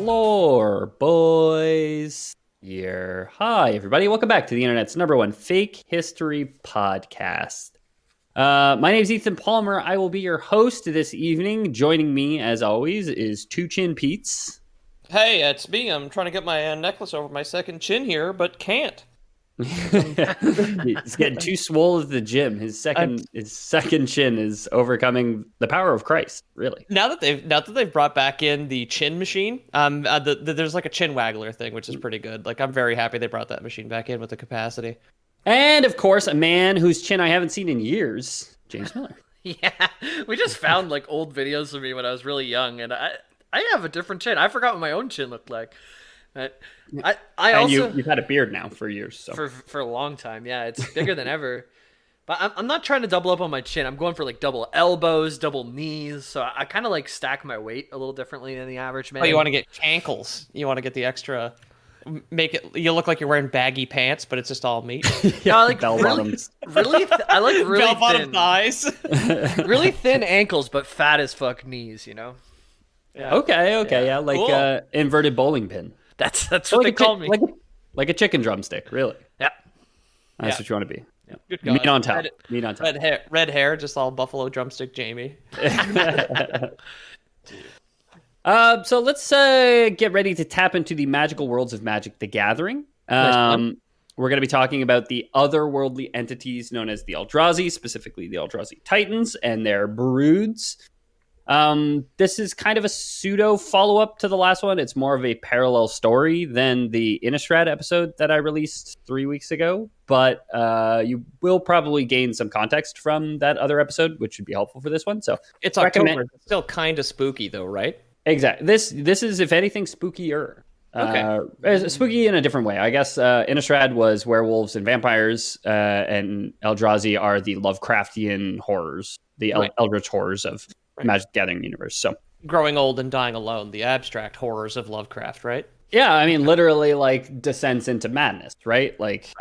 Lore boys here. Hi, everybody. Welcome back to the internet's #1 fake history podcast. My name is Ethan Palmer. I will be your host this evening. Joining me, as always, is Two Chin Pete's. Hey, it's me. I'm trying to get my necklace over my second chin here, but can't. He's getting too swole at the gym. His second chin is overcoming the power of Christ. Really. Now that they've brought back in the chin machine, there's like a chin waggler thing, which is pretty good. Like, I'm very happy they brought that machine back in with the capacity. And of course, a man whose chin I haven't seen in years, James Miller. Yeah, we just found like old videos of me when I was really young, and I have a different chin. I forgot what my own chin looked like. But I and also you've had a beard now for years, so for a long time. Yeah, it's bigger than ever. But I'm not trying to double up on my chin. I'm going for like double elbows, double knees. So I kind of like stack my weight a little differently than the average man. Oh, you want to get cankles? You want to get the extra? Make it. You look like you're wearing baggy pants, but it's just all meat. yeah, I like bell bottoms. I like really Bell bottom thin thighs. really thin ankles, but fat as fuck knees. You know. Yeah. Okay, yeah, like Cool. Inverted bowling pin. That's what they call me. Like a chicken drumstick, really. Yep. That's what you want to be. Yep. Good God. Meat on top. Meat on top. Red hair, just all buffalo drumstick Jamie. So let's get ready to tap into the magical worlds of Magic: The Gathering. We're going to be talking about the otherworldly entities known as the Eldrazi, specifically the Eldrazi Titans and their broods. This is kind of a pseudo follow-up to the last one. It's more of a parallel story than the Innistrad episode that I released 3 weeks ago, but you will probably gain some context from that other episode, which should be helpful for this one. So It's October. It's still kind of spooky, though, right? Exactly. This is, if anything, spookier. Okay. Spooky in a different way. I guess Innistrad was werewolves and vampires, and Eldrazi are the Lovecraftian horrors, the eldritch horrors of Magic: The Gathering universe. So Growing old and dying alone, the abstract horrors of Lovecraft, right? yeah, I mean, literally like descents into madness, right? Like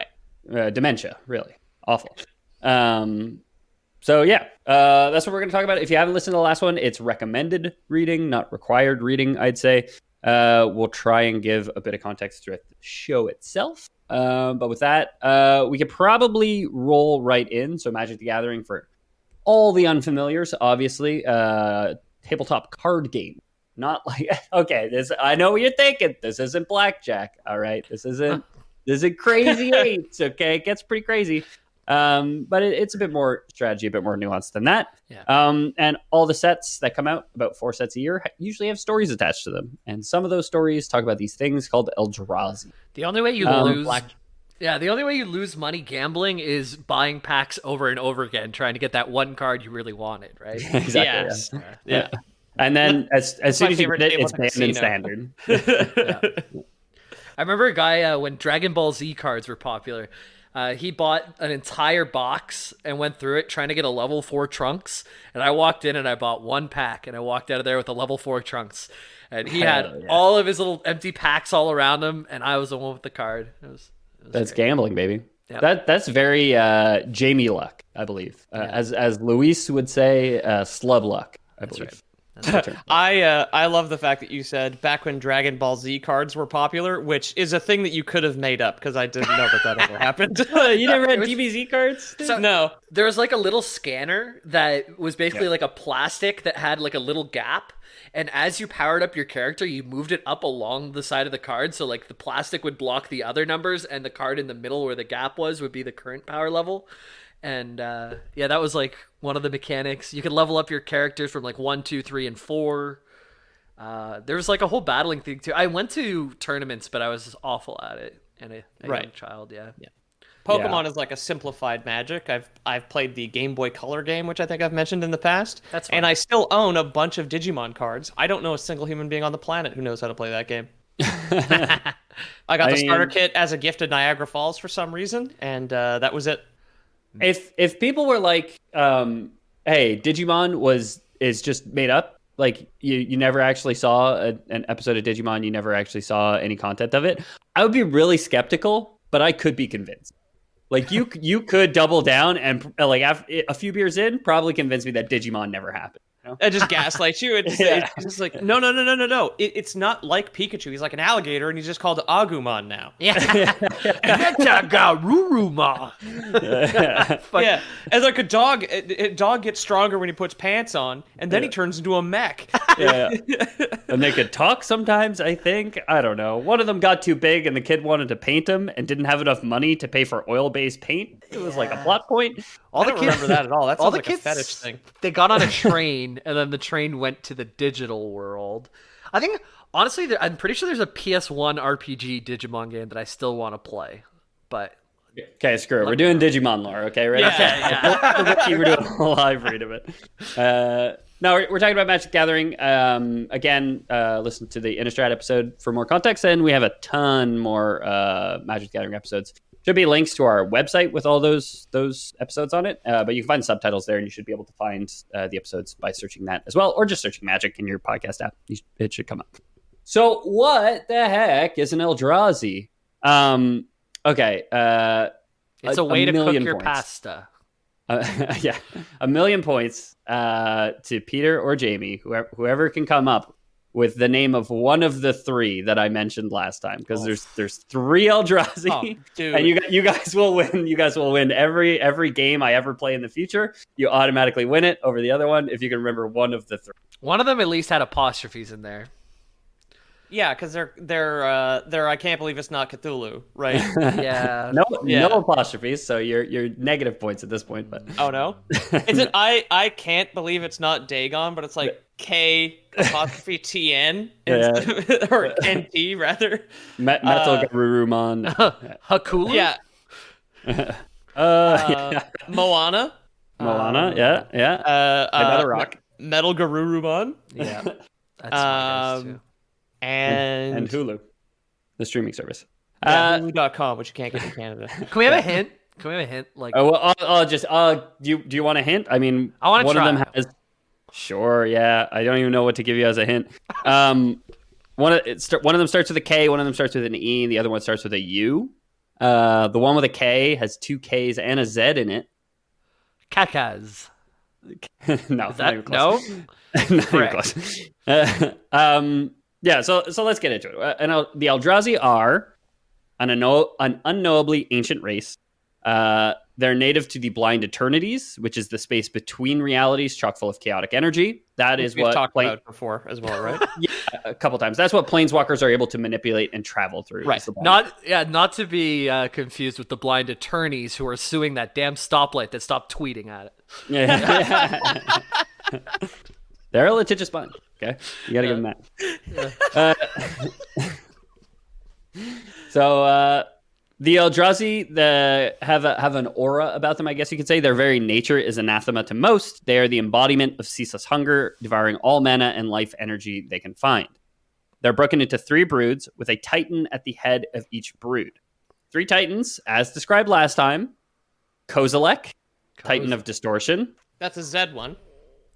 dementia, really awful. So yeah, that's what we're going to talk about. If you haven't listened to the last one, it's recommended reading, not required reading, I'd say. We'll try and give a bit of context throughout the show itself. But with that, we could probably roll right in. So Magic: The Gathering, for all the unfamiliars, obviously, tabletop card game. Not like, okay, this, I know what you're thinking. This isn't blackjack, all right? This isn't crazy eights, okay? It gets pretty crazy. But it's a bit more strategy, a bit more nuanced than that. Yeah. And all the sets that come out, about 4 sets a year, usually have stories attached to them. And some of those stories talk about these things called Eldrazi. The only way you lose the only way you lose money gambling is buying packs over and over again, trying to get that one card you really wanted, right? Exactly. Yes. Yeah. And then as soon as you get it, it's game banned in standard. I remember a guy when Dragon Ball Z cards were popular. He bought an entire box and went through it trying to get a level 4 Trunks. And I walked in and I bought one pack and I walked out of there with a level 4 Trunks. And he had all of his little empty packs all around him, and I was the one with the card. It was That's great. gambling, baby. Yep. That's very Jamie luck, I believe. As Luis would say, slub luck, I believe. right. I love the fact that you said back when Dragon Ball Z cards were popular, which is a thing that you could have made up, because I didn't know that ever happened. You never had DBZ cards? So, No. There was like a little scanner that was basically like a plastic that had like a little gap. And as you powered up your character, you moved it up along the side of the card. So like the plastic would block the other numbers, and the card in the middle where the gap was would be the current power level. And that was like one of the mechanics. You could level up your characters from like 1, 2, 3, and 4. There was like a whole battling thing too. I went to tournaments, but I was awful at it. And a young child, yeah. Pokemon is like a simplified Magic. I've played the Game Boy Color game, which I think I've mentioned in the past. That's fun. And I still own a bunch of Digimon cards. I don't know a single human being on the planet who knows how to play that game. I got the starter kit as a gift at Niagara Falls for some reason, and that was it. If people were like, hey, Digimon is just made up, like you never actually saw an episode of Digimon, you never actually saw any content of it, I would be really skeptical, but I could be convinced. Like you could double down and like a few beers in, probably convince me that Digimon never happened. It just gaslights you. It's just like, no. It's not like Pikachu. He's like an alligator, and he's just called Agumon now. Yeah. Garuruma. Yeah. As like a dog, a dog gets stronger when he puts pants on, and then he turns into a mech. Yeah. And they could talk sometimes, I think. I don't know. One of them got too big, and the kid wanted to paint him and didn't have enough money to pay for oil-based paint. It was like a plot point. I don't remember that at all. That sounds like a fetish thing. They got on a train, and then the train went to the digital world. I think, honestly, I'm pretty sure there's a PS1 RPG Digimon game that I still want to play. But okay, screw it. We're doing Digimon lore, okay? Right? Yeah. We're doing a live read of it. Now, we're talking about Magic Gathering. Again, listen to the Innistrad episode for more context, and we have a ton more Magic Gathering episodes. Should be links to our website with all those episodes on it, but you can find subtitles there, and you should be able to find the episodes by searching that as well, or just searching Magic in your podcast app. It should come up. So what the heck is an Eldrazi? Okay. It's a way to cook your points. pasta. Yeah, 1,000,000 points to Peter or Jamie, whoever can come up with the name of one of the three that I mentioned last time, because there's 3 Eldrazi, and you guys will win. You guys will win every game I ever play in the future. You automatically win it over the other one if you can remember one of the 3. One of them at least had apostrophes in there. Yeah, because they're I can't believe it's not Cthulhu, right? Yeah. No apostrophes, so you're negative points at this point. But oh no, is it I can't believe it's not Dagon, but it's like K apostrophe TN or NT rather. Metal Garurumon. Hakula. Yeah. Moana. Yeah. Another rock. Metal Garurumon. Yeah. That's my guess too. And Hulu, the streaming service. Hulu.com, which you can't get in Canada. Can we have a hint? Like, do you want a hint? I mean, I want to try. One of them has. Sure, yeah. I don't even know what to give you as a hint. One of them starts with a K, one of them starts with an E, and the other one starts with a U. The one with a K has 2 Ks and a Z in it. Kakaz. No, is that not even close. Not even close. Yeah, so let's get into it. The Eldrazi are an unknowably ancient race. They're native to the Blind Eternities, which is the space between realities, chock full of chaotic energy. That is what we've talked about before as well, right? Yeah, a couple times. That's what planeswalkers are able to manipulate and travel through. Right. Not to be confused with the Blind Attorneys who are suing that damn stoplight that stopped tweeting at it. Yeah. They're a litigious bunch. Okay, you gotta give them that. So the Eldrazi have an aura about them, I guess you could say. Their very nature is anathema to most. They are the embodiment of ceaseless hunger, devouring all mana and life energy they can find. They're broken into 3 broods with a titan at the head of each brood. 3 titans, as described last time. Kozilek, Titan of Distortion. That's a Z one.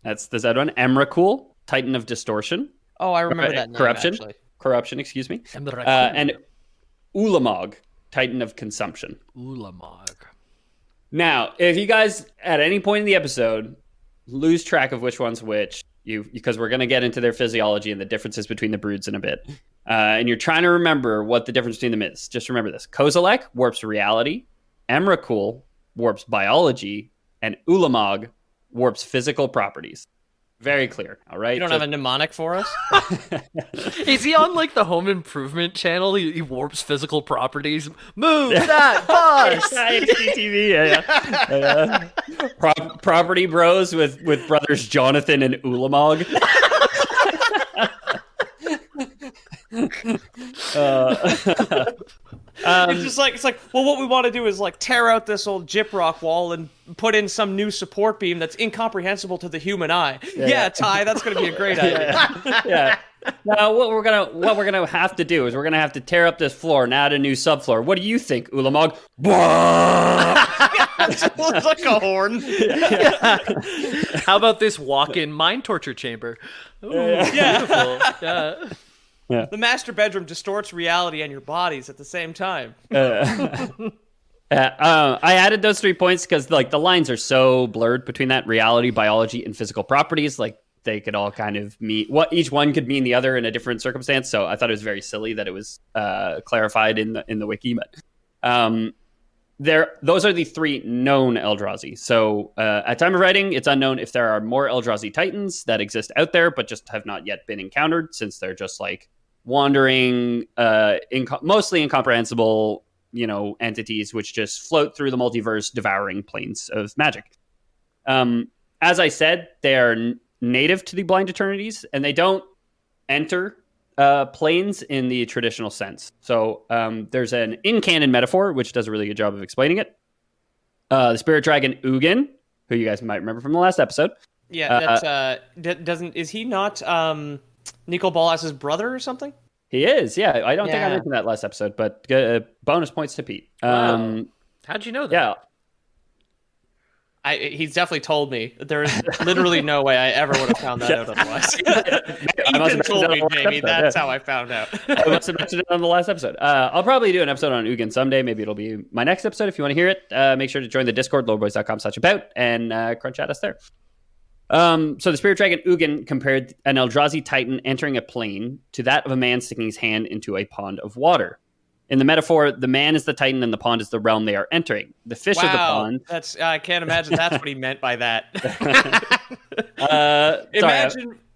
That's the Z one. Emrakul, Titan of Distortion. Oh, I remember that name, Corruption. actually. Corruption, excuse me. And Ulamog, Titan of Consumption. Ulamog. Now, if you guys at any point in the episode lose track of which one's which, because we're going to get into their physiology and the differences between the broods in a bit, and you're trying to remember what the difference between them is, just remember this. Kozilek warps reality, Emrakul warps biology, and Ulamog warps physical properties. Very clear, all right? You don't have a mnemonic for us? Is he on like the Home Improvement channel? He warps physical properties. Move that bus! HGTV, yeah. Property Bros with brothers Jonathan and Ulamog. It's like, well, what we want to do is like tear out this old gyprock wall and put in some new support beam that's incomprehensible to the human eye. Yeah, Ty, that's going to be a great idea. Yeah. Now, what we're gonna have to do is we're gonna have to tear up this floor and add a new subfloor. What do you think, Ulamog? It looks like a horn. Yeah. How about this walk-in mind torture chamber? Ooh, beautiful. Yeah. Yeah. The master bedroom distorts reality and your bodies at the same time. I added those 3 points because like the lines are so blurred between that reality, biology, and physical properties. Like they could all kind of mean what each one could mean the other in a different circumstance. So I thought it was very silly that it was clarified in the wiki. But those are the 3 known Eldrazi. So at time of writing, it's unknown if there are more Eldrazi Titans that exist out there, but just have not yet been encountered, since they're just like wandering, mostly incomprehensible, entities which just float through the multiverse, devouring planes of magic. As I said, they are native to the Blind Eternities, and they don't enter planes in the traditional sense. So there's an in-canon metaphor, which does a really good job of explaining it. The spirit dragon Ugin, who you guys might remember from the last episode. Yeah, is he not Nicol Bolas's brother or something? He is, yeah. I don't think I mentioned that last episode, but bonus points to Pete. Wow. How'd you know that? Yeah. He's definitely told me. There is literally no way I ever would have found that out otherwise. Ethan told me, Jamie. That's how I found out. I must have mentioned it on the last episode. I'll probably do an episode on Ugin someday. Maybe it'll be my next episode. If you want to hear it, make sure to join the Discord, loreboys.com/about, and crunch at us there. So the spirit dragon Ugin compared an Eldrazi Titan entering a plane to that of a man sticking his hand into a pond of water. In the metaphor, the man is the Titan and the pond is the realm they are entering. The fish of the pond... I can't imagine that's what he meant by that.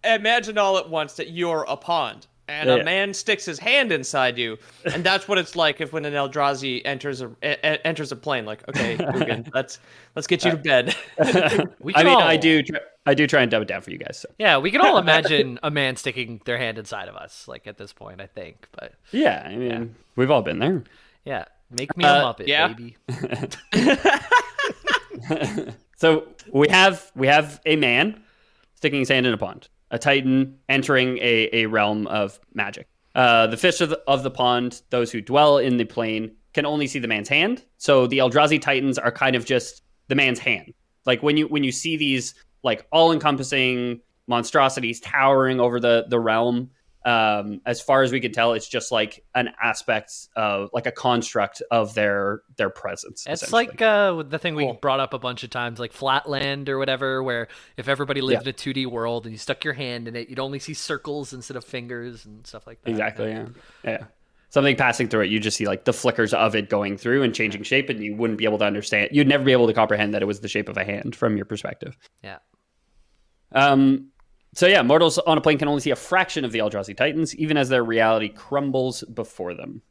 Imagine all at once that you're a pond and a man sticks his hand inside you, and that's what it's like when an Eldrazi enters a plane. Like, okay, Ugin, let's get you to bed. I do try and dumb it down for you guys. So. Yeah, we can all imagine a man sticking their hand inside of us, like at this point, I think. But yeah, I mean, we've all been there. Yeah, make me a Muppet, baby. So we have a man sticking his hand in a pond, a Titan entering a realm of magic. The fish of the pond, those who dwell in the plane, can only see the man's hand. So the Eldrazi Titans are kind of just the man's hand. Like when you see these like all-encompassing monstrosities towering over the realm, as far as we can tell, it's just like an aspect of like a construct of their presence. It's like the thing we brought up a bunch of times, like Flatland or whatever, where if everybody lived in a 2D world and you stuck your hand in it, you'd only see circles instead of fingers and stuff like that. Exactly. Yeah. Something passing through it, you just see like the flickers of it going through and changing shape, and you wouldn't be able to understand. You'd never be able to comprehend that it was the shape of a hand from your perspective. Yeah. So yeah, mortals on a plane can only see a fraction of the Eldrazi Titans, even as their reality crumbles before them.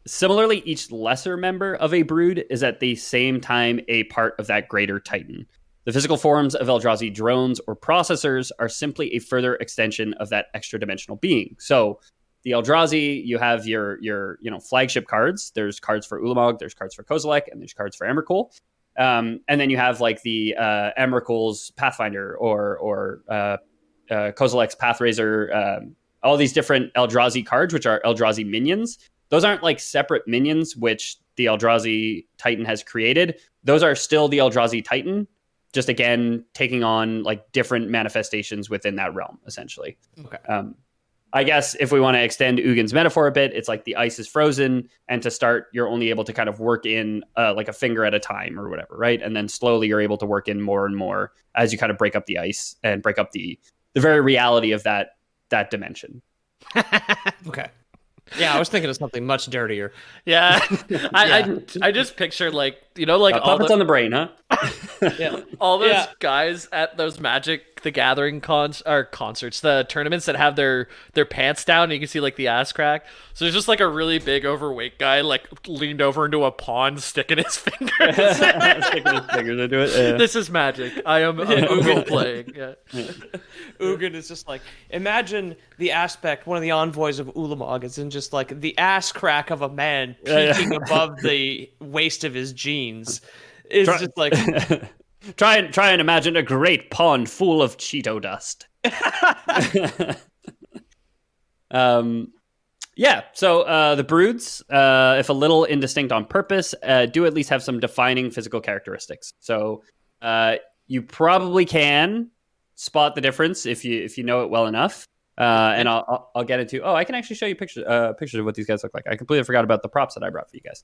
Similarly, each lesser member of a brood is at the same time a part of that greater Titan. The physical forms of Eldrazi drones or processors are simply a further extension of that extra-dimensional being. So the Eldrazi, you have your flagship cards. There's cards for Ulamog, there's cards for Kozilek, and there's cards for Emrakul. And then you have like the Emrakul's Pathfinder or Kozilek's Pathraiser, all these different Eldrazi cards, which are Eldrazi minions. Those aren't like separate minions, which the Eldrazi Titan has created. Those are still the Eldrazi Titan, just again, taking on like different manifestations within that realm, essentially. Okay. I guess if we want to extend Ugin's metaphor a bit, it's like the ice is frozen, and to start, you're only able to kind of work in like a finger at a time or whatever, right? And then slowly you're able to work in more and more as you kind of break up the ice and break up the very reality of that dimension. Okay. Yeah, I was thinking of something much dirtier. Yeah, I just picture like all puppets on the brain, huh? Yeah, all those guys at those Magic the Gathering concerts, the tournaments that have their pants down, and you can see like the ass crack. So there's just like a really big overweight guy like leaned over into a pond, sticking his fingers, sticking his fingers into it. Yeah. This is magic. I'm role playing. Yeah. Ugin is just like, imagine the aspect, one of the envoys of Ulamog is in just like the ass crack of a man peeking above the waist of his jeans. It's just like try and imagine a great pond full of Cheeto dust. So the broods, if a little indistinct on purpose, do at least have some defining physical characteristics. So you probably can spot the difference if you know it well enough. And I'll get into. Oh, I can actually show you pictures of what these guys look like. I completely forgot about the props that I brought for you guys.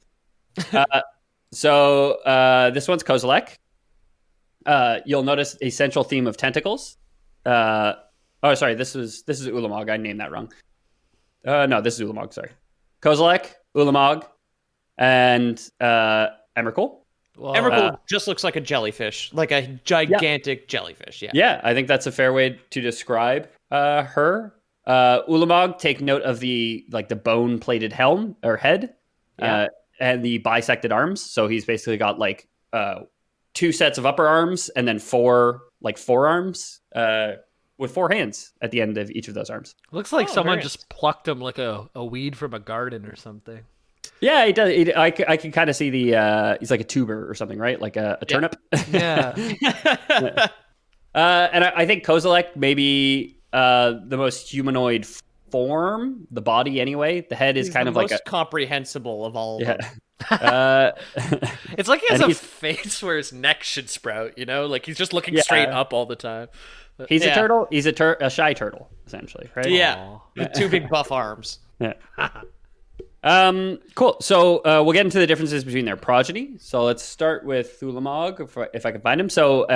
So this one's Kozilek. You'll notice a central theme of tentacles. Oh, sorry. This is Ulamog. I named that wrong. No, this is Ulamog. Sorry, Kozilek, Ulamog, and Emrakul. Well, Emrakul just looks like a jellyfish, like a gigantic jellyfish. Yeah. Yeah, I think that's a fair way to describe her. Ulamog, take note of the bone plated helm or head, and the bisected arms. So he's basically got like 2 sets of upper arms and then 4 forearms with 4 hands at the end of each of those arms. Looks like someone just plucked him like a weed from a garden or something. Yeah, he does. I can kind of see he's like a tuber or something, right? Like a turnip. Yeah. And I think Kozilek maybe the most humanoid form, the body anyway. The head is kind of like most comprehensible of all of them. It's like he has a face where his neck should sprout, like he's just looking straight up all the time. He's a turtle. He's a shy turtle, essentially, right? Yeah, with 2 big buff arms. Yeah. Cool. So we'll get into the differences between their progeny. So let's start with Ulamog, if I can find him. So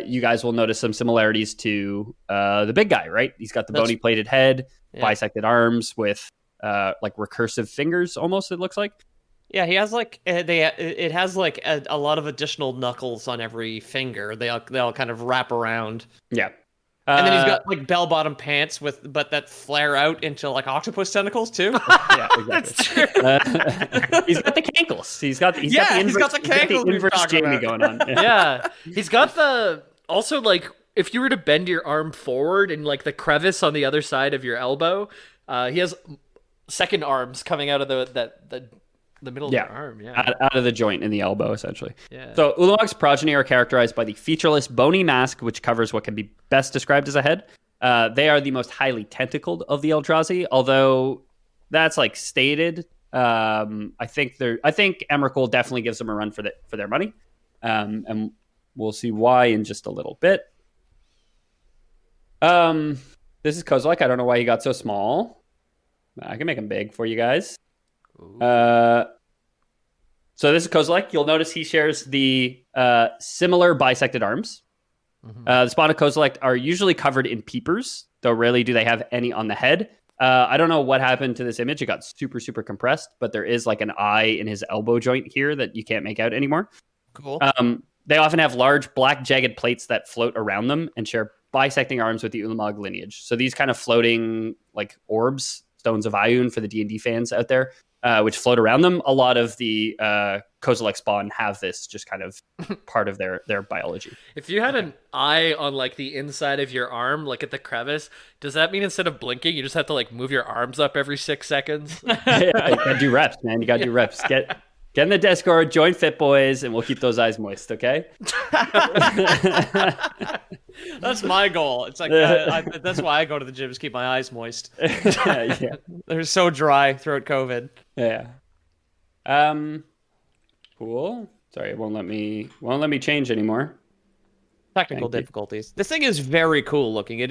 you guys will notice some similarities to the big guy, right? He's got the bony plated head, bisected arms with like recursive fingers, almost. It looks like. Yeah, he has like it has like a lot of additional knuckles on every finger. They all kind of wrap around. Yeah. And then he's got like bell-bottom pants but that flare out into like octopus tentacles too. Yeah, exactly. That's true. He's got the cankles. He's got the inverse Jamie going on. Yeah. He's got also like if you were to bend your arm forward and like the crevice on the other side of your elbow, he has second arms coming out of the middle of the arm, out of the joint in the elbow, essentially. Yeah. So Ulamog's progeny are characterized by the featureless bony mask, which covers what can be best described as a head. They are the most highly tentacled of the Eldrazi, although that's like stated. I think Emrakul definitely gives them a run for their money, and we'll see why in just a little bit. This is Kozilek. I don't know why he got so small. I can make him big for you guys. So this is Kozilek. You'll notice he shares the similar bisected arms. Mm-hmm. The spawn of Kozilek are usually covered in peepers, though rarely do they have any on the head. I don't know what happened to this image. It got super, super compressed, but there is like an eye in his elbow joint here that you can't make out anymore. Cool. They often have large black jagged plates that float around them and share bisecting arms with the Ulamog lineage. So these kind of floating like orbs, stones of Ioun for the D&D fans out there, which float around them. A lot of the Kozilek spawn have this just kind of part of their biology. If you had an eye on like the inside of your arm, like at the crevice, does that mean instead of blinking, you just have to like move your arms up every 6 seconds? Yeah, you gotta do reps, man. You gotta do reps. Get in the Discord, join Fit Boys, and we'll keep those eyes moist, okay? That's my goal. It's like that's why I go to the gym, is keep my eyes moist. Yeah. They're so dry throughout COVID. Yeah. Cool. Sorry, it won't let me change anymore. Technical difficulties. This thing is very cool looking.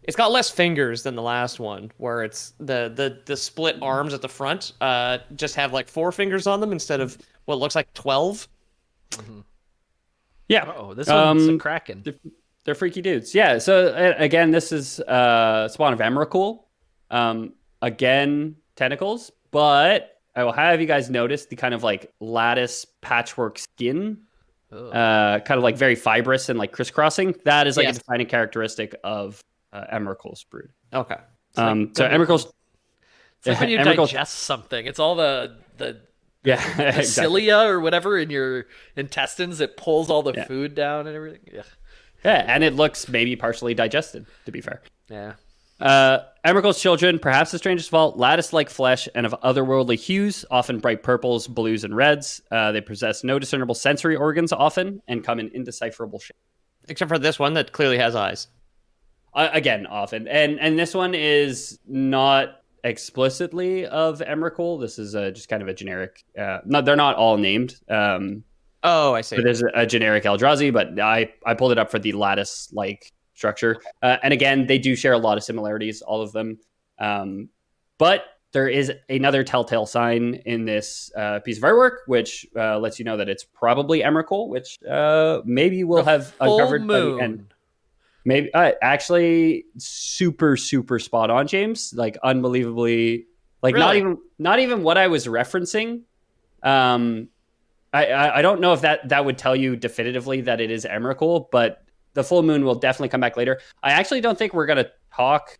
It's got less fingers than the last one, where it's the split arms at the front just have like 4 fingers on them instead of what looks like 12. Mm-hmm. Yeah. Oh, this one's a Kraken. They're freaky dudes. Yeah. So again, this is spawn of Emrakul. Again, tentacles, but I will have you guys notice the kind of like lattice patchwork skin. Kind of like very fibrous and like crisscrossing. That is like a defining characteristic of Emrakul's brood. Okay. So Emrakul's... It's like when you digest something. It's all the exactly. cilia or whatever in your intestines that pulls all the food down and everything. Yeah, and it looks maybe partially digested, to be fair. Yeah. Emrakul's children, perhaps the strangest of all, lattice-like flesh and of otherworldly hues, often bright purples, blues, and reds. They possess no discernible sensory organs often and come in indecipherable shapes. Except for this one that clearly has eyes. Again, often. And this one is not explicitly of Emrakul. This is just kind of a generic... no, they're not all named. Oh, I see. But there's a generic Eldrazi, but I pulled it up for the lattice-like structure. And again, they do share a lot of similarities, all of them. But there is another telltale sign in this piece of artwork, which lets you know that it's probably Emrakul, which maybe we'll have uncovered by the end. Maybe actually super spot on, James. Like unbelievably, like Really? not even what I was referencing. I don't know if that would tell you definitively that it is Emrakul, but the full moon will definitely come back later. I actually don't think we're gonna talk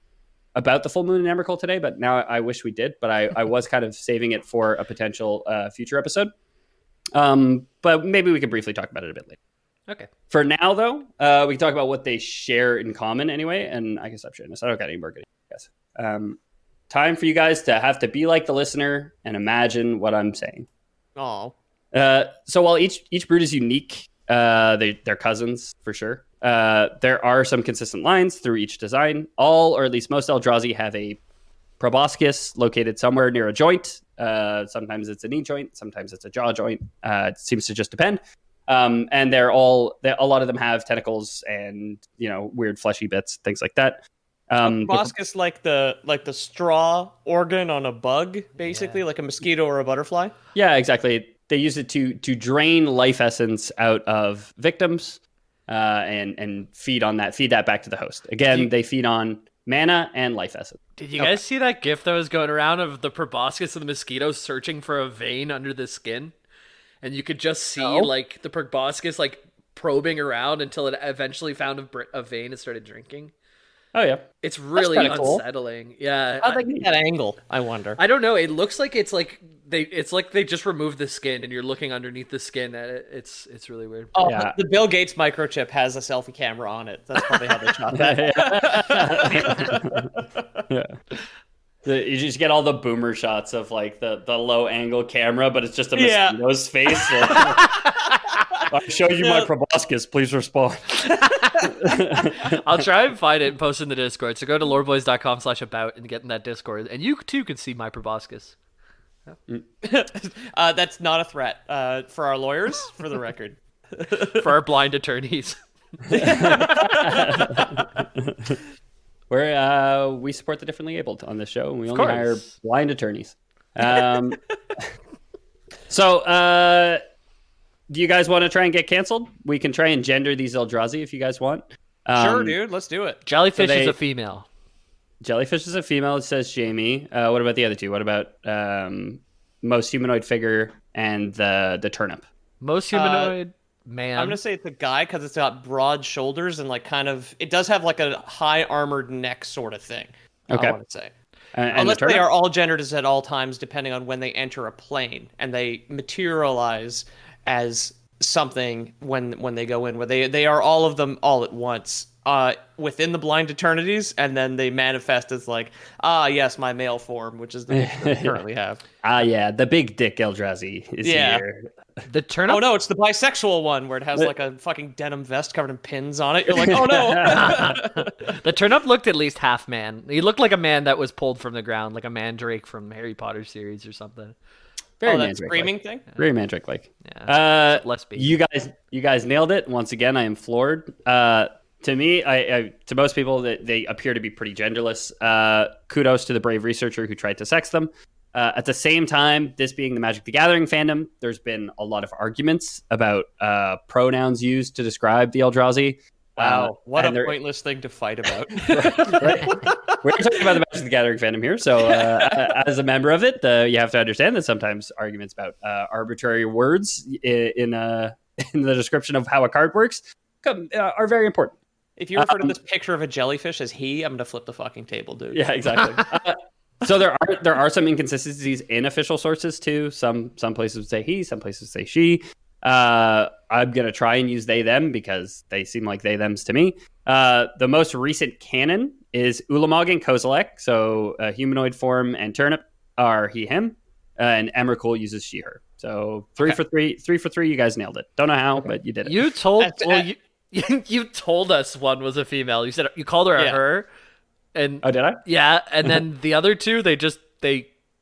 about the full moon in Emrakul today, but now I wish we did. But I was kind of saving it for a potential future episode. But maybe we could briefly talk about it a bit later. Okay. For now, though, we can talk about what they share in common anyway, and I can stop sharing this. I don't got any more good guys. Time for you guys to have to be like the listener and imagine what I'm saying. Oh. So while each brood is unique, they're cousins for sure. There are some consistent lines through each design. All, or at least most Eldrazi have a proboscis located somewhere near a joint. Sometimes it's a knee joint, sometimes it's a jaw joint. It seems to just depend. And a lot of them have tentacles and weird fleshy bits, things like that. Proboscis like the straw organ on a bug, basically, like a mosquito or a butterfly. Yeah, exactly. They use it to drain life essence out of victims, and feed that back to the host. Again, they feed on mana and life essence. Did you guys see that GIF that was going around of the proboscis and the mosquito searching for a vein under the skin? And you could just see like the proboscis like probing around until it eventually found a vein and started drinking. Oh yeah, it's really unsettling. Cool. Yeah, how'd they get that angle? I wonder. I don't know. It looks like it's like they just removed the skin and you're looking underneath the skin at it. It's really weird. Oh, yeah. The Bill Gates microchip has a selfie camera on it. That's probably how they shot that. Yeah. You just get all the boomer shots of like the low angle camera, but it's just a mosquito's face. Like, I show you my proboscis. Please respond. I'll try and find it and post it in the Discord. So go to loreboys.com/about and get in that Discord, and you too can see my proboscis. That's not a threat for our lawyers, for the record. For our blind attorneys. We support the differently abled on this show, and we only hire blind attorneys. So, do you guys want to try and get canceled? We can try and gender these Eldrazi if you guys want. Sure, dude. Let's do it. Jellyfish is a female. Jellyfish is a female, it says Jamie. What about the other two? What about most humanoid figure and the turnip? Most humanoid man. I'm going to say it's a guy because it's got broad shoulders and like kind of... It does have like a high armored neck sort of thing. Okay. I want to say. And unless they are all gendered at all times, depending on when they enter a plane and they materialize as something when they go in, where they are all of them all at once within the blind eternities, and then they manifest as like, yes, my male form, which is the one we currently have. Yeah, the big dick Eldrazi is here. The turnip. Oh no, it's the bisexual one where it has like a fucking denim vest covered in pins on it. You're like, oh no. The turnip looked at least half man. He looked like a man that was pulled from the ground, like a mandrake from Harry Potter series or something. Very that screaming thing? Very mandrake-like. Yeah. Less be. You guys nailed it. Once again, I am floored. To me, to most people, they appear to be pretty genderless. Kudos to the brave researcher who tried to sex them. At the same time, this being the Magic the Gathering fandom, there's been a lot of arguments about pronouns used to describe the Eldrazi. Wow, what a pointless thing to fight about. Right? We're talking about the Magic the Gathering fandom here, so as a member of it, you have to understand that sometimes arguments about arbitrary words in the description of how a card works are very important. If you refer to this picture of a jellyfish as he, I'm going to flip the fucking table, dude. Yeah, exactly. So there are some inconsistencies in official sources too. Some places would say he, some places say she. I'm going to try and use they, them because they seem like they, thems to me. The most recent canon is Ulamog and Kozilek. So humanoid form and turnip are he, him. And Emrakul uses she, her. So 3 for 3. 3 for 3. You guys nailed it. Don't know how, but you did it. You told you told us one was a female. You said you called her a her. And oh, did I? Yeah, and then the other two, they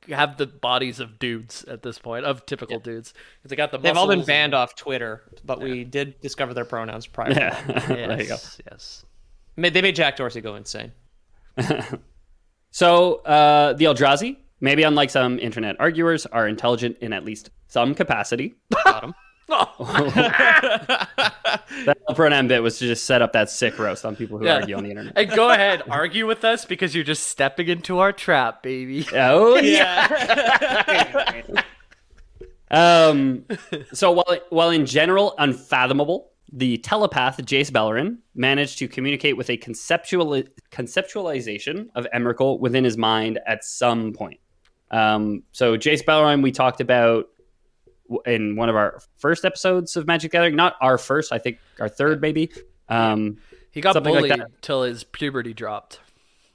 have the bodies of dudes at this point, of typical dudes. They got the muscles. They've all been banned off Twitter, but we did discover their pronouns prior. Yeah. There you go. Yes. They made Jack Dorsey go insane. So the Eldrazi, maybe unlike some internet arguers, are intelligent in at least some capacity. Got him. That pronoun bit was to just set up that sick roast on people who argue on the internet. And go ahead, argue with us because you're just stepping into our trap, baby. Oh yeah. So while in general unfathomable, the telepath Jace Beleren managed to communicate with a conceptualization of Emrakul within his mind at some point. So Jace Beleren we talked about in one of our first episodes of Magic Gathering. Not our first, I think our third maybe. He got bullied like till his puberty dropped.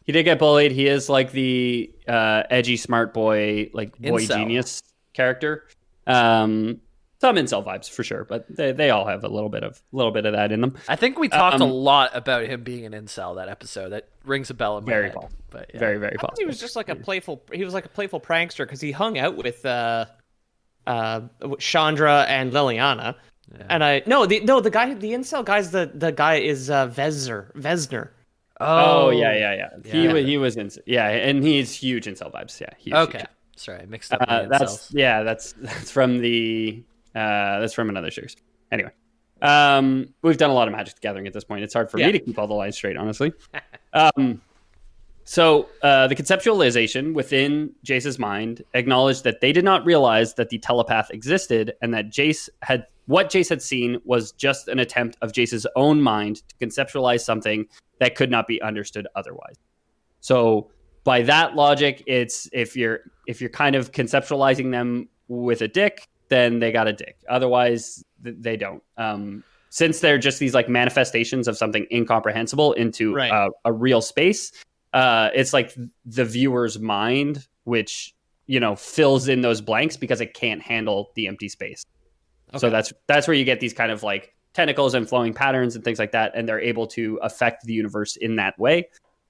He did get bullied. He is like the edgy smart boy, like boy Incel. Genius character. Some incel vibes for sure, but they all have a little bit of that in them. I think we talked a lot about him being an incel that episand. That rings a bell in my head. But yeah. Very possible. He was just like a playful prankster because he hung out with Chandra and Liliana. Yeah. And the incel guy's the guy is Vesner. Oh yeah. He was incel. Yeah, and he's huge incel vibes. Yeah. Okay. Huge. Sorry, I mixed up. That's from the that's from another series. Anyway, we've done a lot of Magic the Gathering at this point. It's hard for me to keep all the lines straight, honestly. So the conceptualization within Jace's mind acknowledged that they did not realize that the telepath existed, and that Jace had seen was just an attempt of Jace's own mind to conceptualize something that could not be understood otherwise. So by that logic, it's if you're kind of conceptualizing them with a dick, then they got a dick. Otherwise, they don't. Since they're just these like manifestations of something incomprehensible into a real space, it's like the viewer's mind, which fills in those blanks because it can't handle the empty space. Okay. So that's where you get these kind of like tentacles and flowing patterns and things like that, and they're able to affect the universe in that way.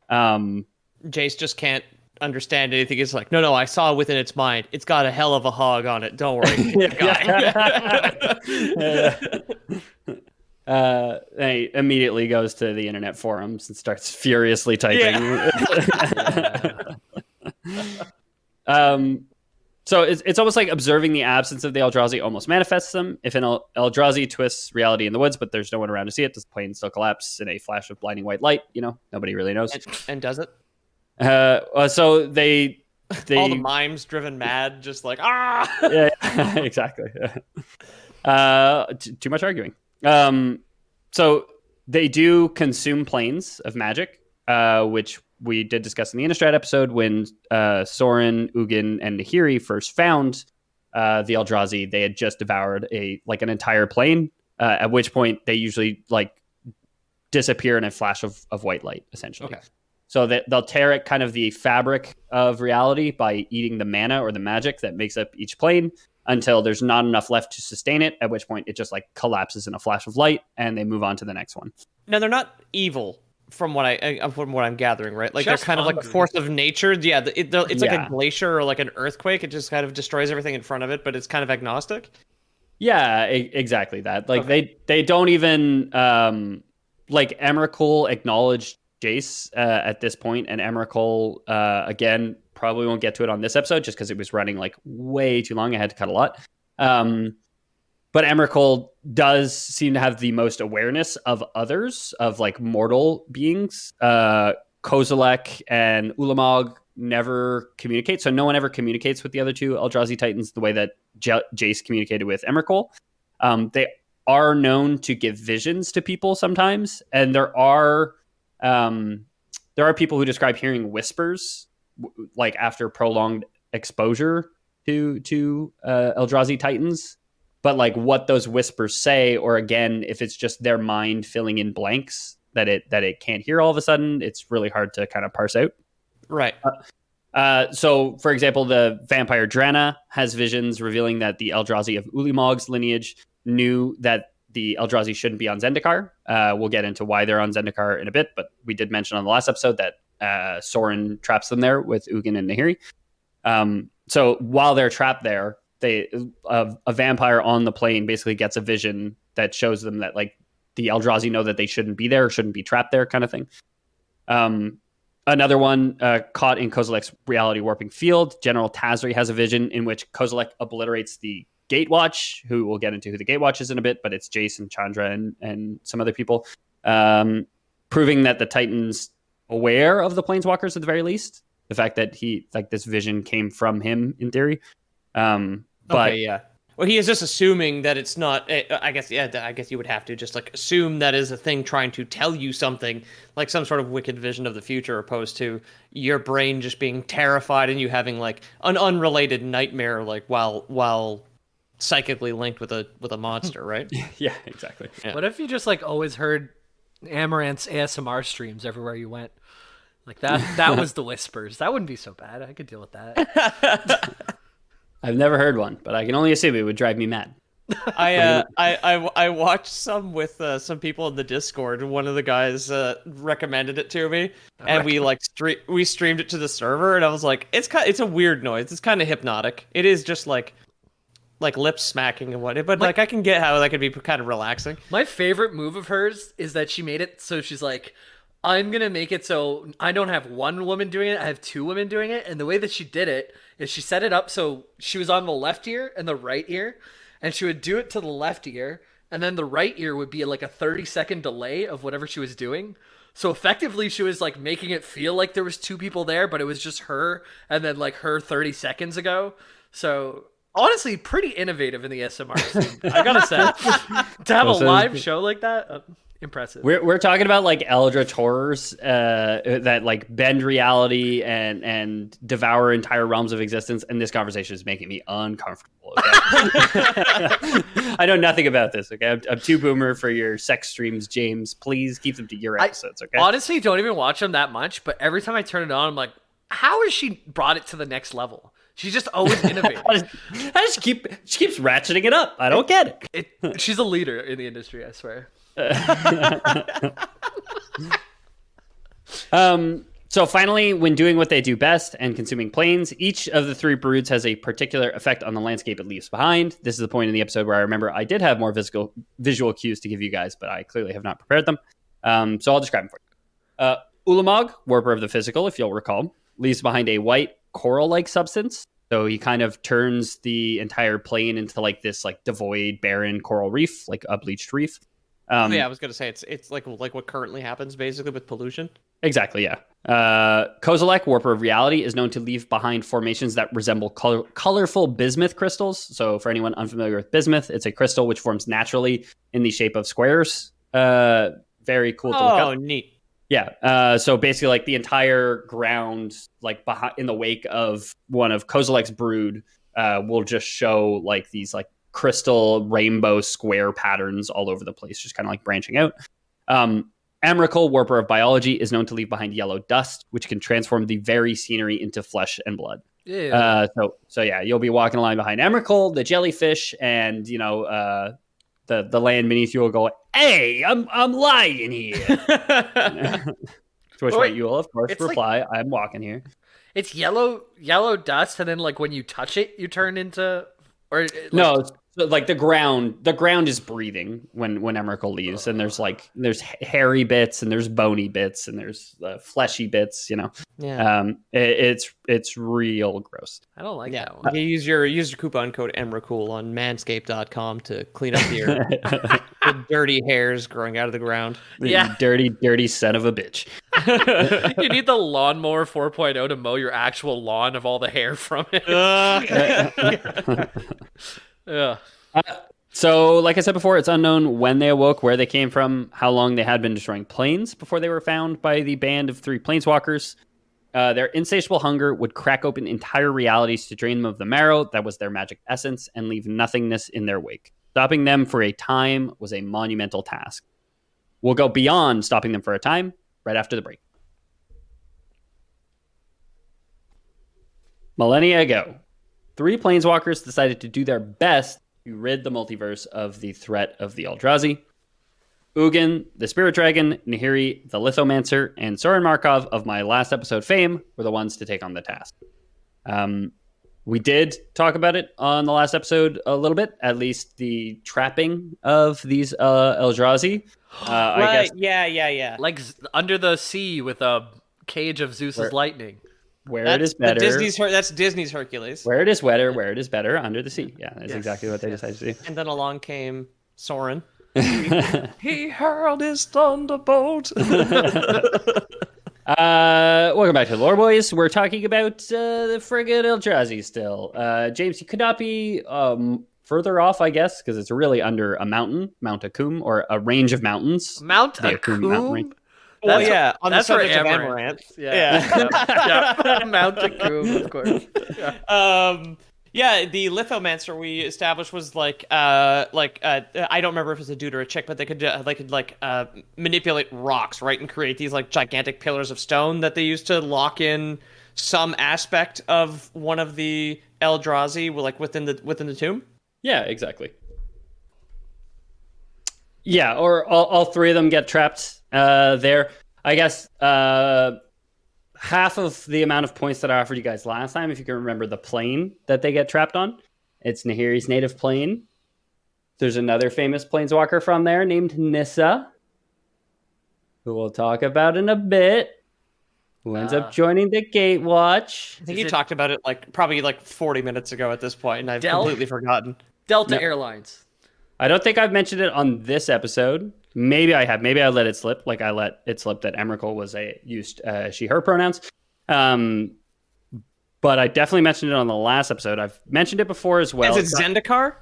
Jace just can't understand anything. It's like, no, I saw within its mind. It's got a hell of a hog on it. Don't worry. He immediately goes to the internet forums and starts furiously typing. So it's almost like observing the absence of the Eldrazi almost manifests them. If an Eldrazi twists reality in the woods, but there's no one around to see it, does the plane still collapse in a flash of blinding white light? Nobody really knows. And does it? So they all the mimes driven mad, just like yeah, exactly. Too much arguing. So they do consume planes of magic, which we did discuss in the Innistrad episode when Sorin, Ugin, and Nahiri first found the Eldrazi. They had just devoured an entire plane, at which point they usually disappear in a flash of white light, essentially. Okay. So that they'll tear at kind of the fabric of reality by eating the mana or the magic that makes up each plane until there's not enough left to sustain it, at which point it just collapses in a flash of light and they move on to the next one. Now they're not evil from what I'm gathering, right? They're kind of like a force of nature. Yeah, it's like a glacier or like an earthquake. It just kind of destroys everything in front of it, but it's kind of agnostic. Yeah, exactly that. They don't even Emrakul acknowledged Jace at this point, and Emrakul again probably won't get to it on this episode just because it was running way too long. I had to cut a lot. But Emrakul does seem to have the most awareness of others, of mortal beings. Kozilek and Ulamog never communicate, so no one ever communicates with the other two Eldrazi Titans the way that Jace communicated with Emrakul. They are known to give visions to people sometimes, and there are people who describe hearing whispers after prolonged exposure to Eldrazi Titans. But what those whispers say, or again, if it's just their mind filling in blanks that it can't hear all of a sudden, it's really hard to kind of parse out. Right. So, for example, the vampire Drana has visions revealing that the Eldrazi of Ulamog's lineage knew that the Eldrazi shouldn't be on Zendikar. We'll get into why they're on Zendikar in a bit, but we did mention on the last episode that Sorin traps them there with Ugin and Nahiri. So while they're trapped there, a vampire on the plane basically gets a vision that shows them that the Eldrazi know that they shouldn't be there, shouldn't be trapped there, kind of thing. Another one caught in Kozilek's reality warping field. General Tazri has a vision in which Kozilek obliterates the Gatewatch, who we'll get into who the Gatewatch is in a bit, but it's Jason, Chandra, and some other people, proving that the Titan's aware of the Planeswalkers at the very least. The fact that this vision came from him in theory. But okay, yeah. Well, he is just assuming that it's not. I guess you would have to just like assume that is a thing trying to tell you something, like some sort of wicked vision of the future, opposed to your brain just being terrified and you having like an unrelated nightmare, like while psychically linked with a monster, right? Yeah, exactly. Yeah. What if you just like always heard Amaranth's ASMR streams everywhere you went? Like that was the whispers. That wouldn't be so bad. I could deal with that. I've never heard one, but I can only assume it would drive me mad. I watched some with some people in the Discord. One of the guys recommended it to me, and we streamed it to the server. And I was like, it's a weird noise. It's kind of hypnotic. It is just like lip smacking and whatnot. But like I can get how that could be kind of relaxing. My favorite move of hers is that she made it so she's like, I'm going to make it so I don't have one woman doing it, I have two women doing it. And the way that she did it is she set it up so she was on the left ear and the right ear, and she would do it to the left ear, and then the right ear would be like a 30-second delay of whatever she was doing. So effectively she was like making it feel like there was two people there, but it was just her and then like her 30 seconds ago. So honestly, pretty innovative in the SMR scene, I gotta say. To have a live show like that, impressive. We're talking about like eldritch horrors that like bend reality and devour entire realms of existence, and this conversation is making me uncomfortable. Okay? I know nothing about this. Okay, I'm too boomer for your sex streams, James. Please keep them to your episodes. Okay. Honestly, don't even watch them that much, but every time I turn it on, I'm like, how has she brought it to the next level? She's just always innovating. she keeps ratcheting it up. I don't get it. She's a leader in the industry, I swear. So finally, when doing what they do best and consuming planes, each of the three broods has a particular effect on the landscape it leaves behind. This is the point in the episode where I remember I did have more visual cues to give you guys, but I clearly have not prepared them. So I'll describe them for you. Ulamog, Warper of the Physical, if you'll recall, leaves behind a white coral-like substance. So he kind of turns the entire plane into like this like devoid, barren coral reef, like a bleached reef. Yeah, I was gonna say it's like what currently happens basically with pollution. Exactly, yeah. Kozilek, Warper of Reality, is known to leave behind formations that resemble colorful bismuth crystals. So for anyone unfamiliar with bismuth, it's a crystal which forms naturally in the shape of squares. Very cool to look up. Oh, neat. Yeah. So basically, like the entire ground, like behind in the wake of one of Kozilek's brood, will just show like these like crystal rainbow square patterns all over the place, just kind of like branching out. Emrakul, Warper of Biology, is known to leave behind yellow dust, which can transform the very scenery into flesh and blood. Yeah. So yeah, you'll be walking along behind Emrakul, the jellyfish, and you know the land beneath you will go, "Hey, I'm lying here." To which you will, of course, reply, like, "I'm walking here." It's yellow dust, and then like when you touch it, you turn into no. So, like the ground is breathing when Emrakul leaves, and there's hairy bits and there's bony bits and there's fleshy bits, you know. Yeah. It's real gross. I don't like that one. You use your coupon code Emrakul on manscaped.com to clean up your dirty hairs growing out of the ground. Yeah. Dirty son of a bitch. You need the lawnmower 4.0 to mow your actual lawn of all the hair from it. Yeah. So, like I said before, it's unknown when they awoke, where they came from, how long they had been destroying planes before they were found by the band of three planeswalkers. Their insatiable hunger would crack open entire realities to drain them of the marrow that was their magic essence and leave nothingness in their wake. Stopping them for a time was a monumental task. We'll go beyond stopping them for a time right after the break. Millennia ago, three planeswalkers decided to do their best to rid the multiverse of the threat of the Eldrazi. Ugin, the Spirit Dragon, Nahiri, the Lithomancer, and Soren Markov of my last episode fame were the ones to take on the task. We did talk about it on the last episode a little bit, at least the trapping of these Eldrazi. Right, I guess, yeah. Like under the sea with a cage of Zeus's lightning. where it is better. That's Disney's Hercules. Where it is wetter, where it is better, under the sea. Yeah, that's exactly what they decided to do. And then along came Soren. He hurled his thunderbolt. Welcome back to Lore Boys. We're talking about the frigate Eldrazi still. James, you could not be further off, I guess, because it's really under a mountain, Mount Akum, or a range of mountains. Mount Akum? Well, yeah, on that's the subject of Amaranth. Amaranth. Yeah. Mount Akum, of course. Yeah. The lithomancer we established was I don't remember if it's a dude or a chick, but they could manipulate rocks, right, and create these like gigantic pillars of stone that they used to lock in some aspect of one of the Eldrazi, like within the tomb. Yeah, exactly. Yeah, or all three of them get trapped there. I guess half of the amount of points that I offered you guys last time, if you can remember the plane that they get trapped on. It's Nahiri's native plane. There's another famous planeswalker from there named Nissa, who we'll talk about in a bit, who ends up joining the Gatewatch. I think you talked about it probably 40 minutes ago at this point, and I've completely forgotten. Delta Airlines. I don't think I've mentioned it on this episode. Maybe I have. Maybe I let it slip. Like I let it slip that Emrakul used she/her pronouns. But I definitely mentioned it on the last episode. I've mentioned it before as well. Is it Zendikar?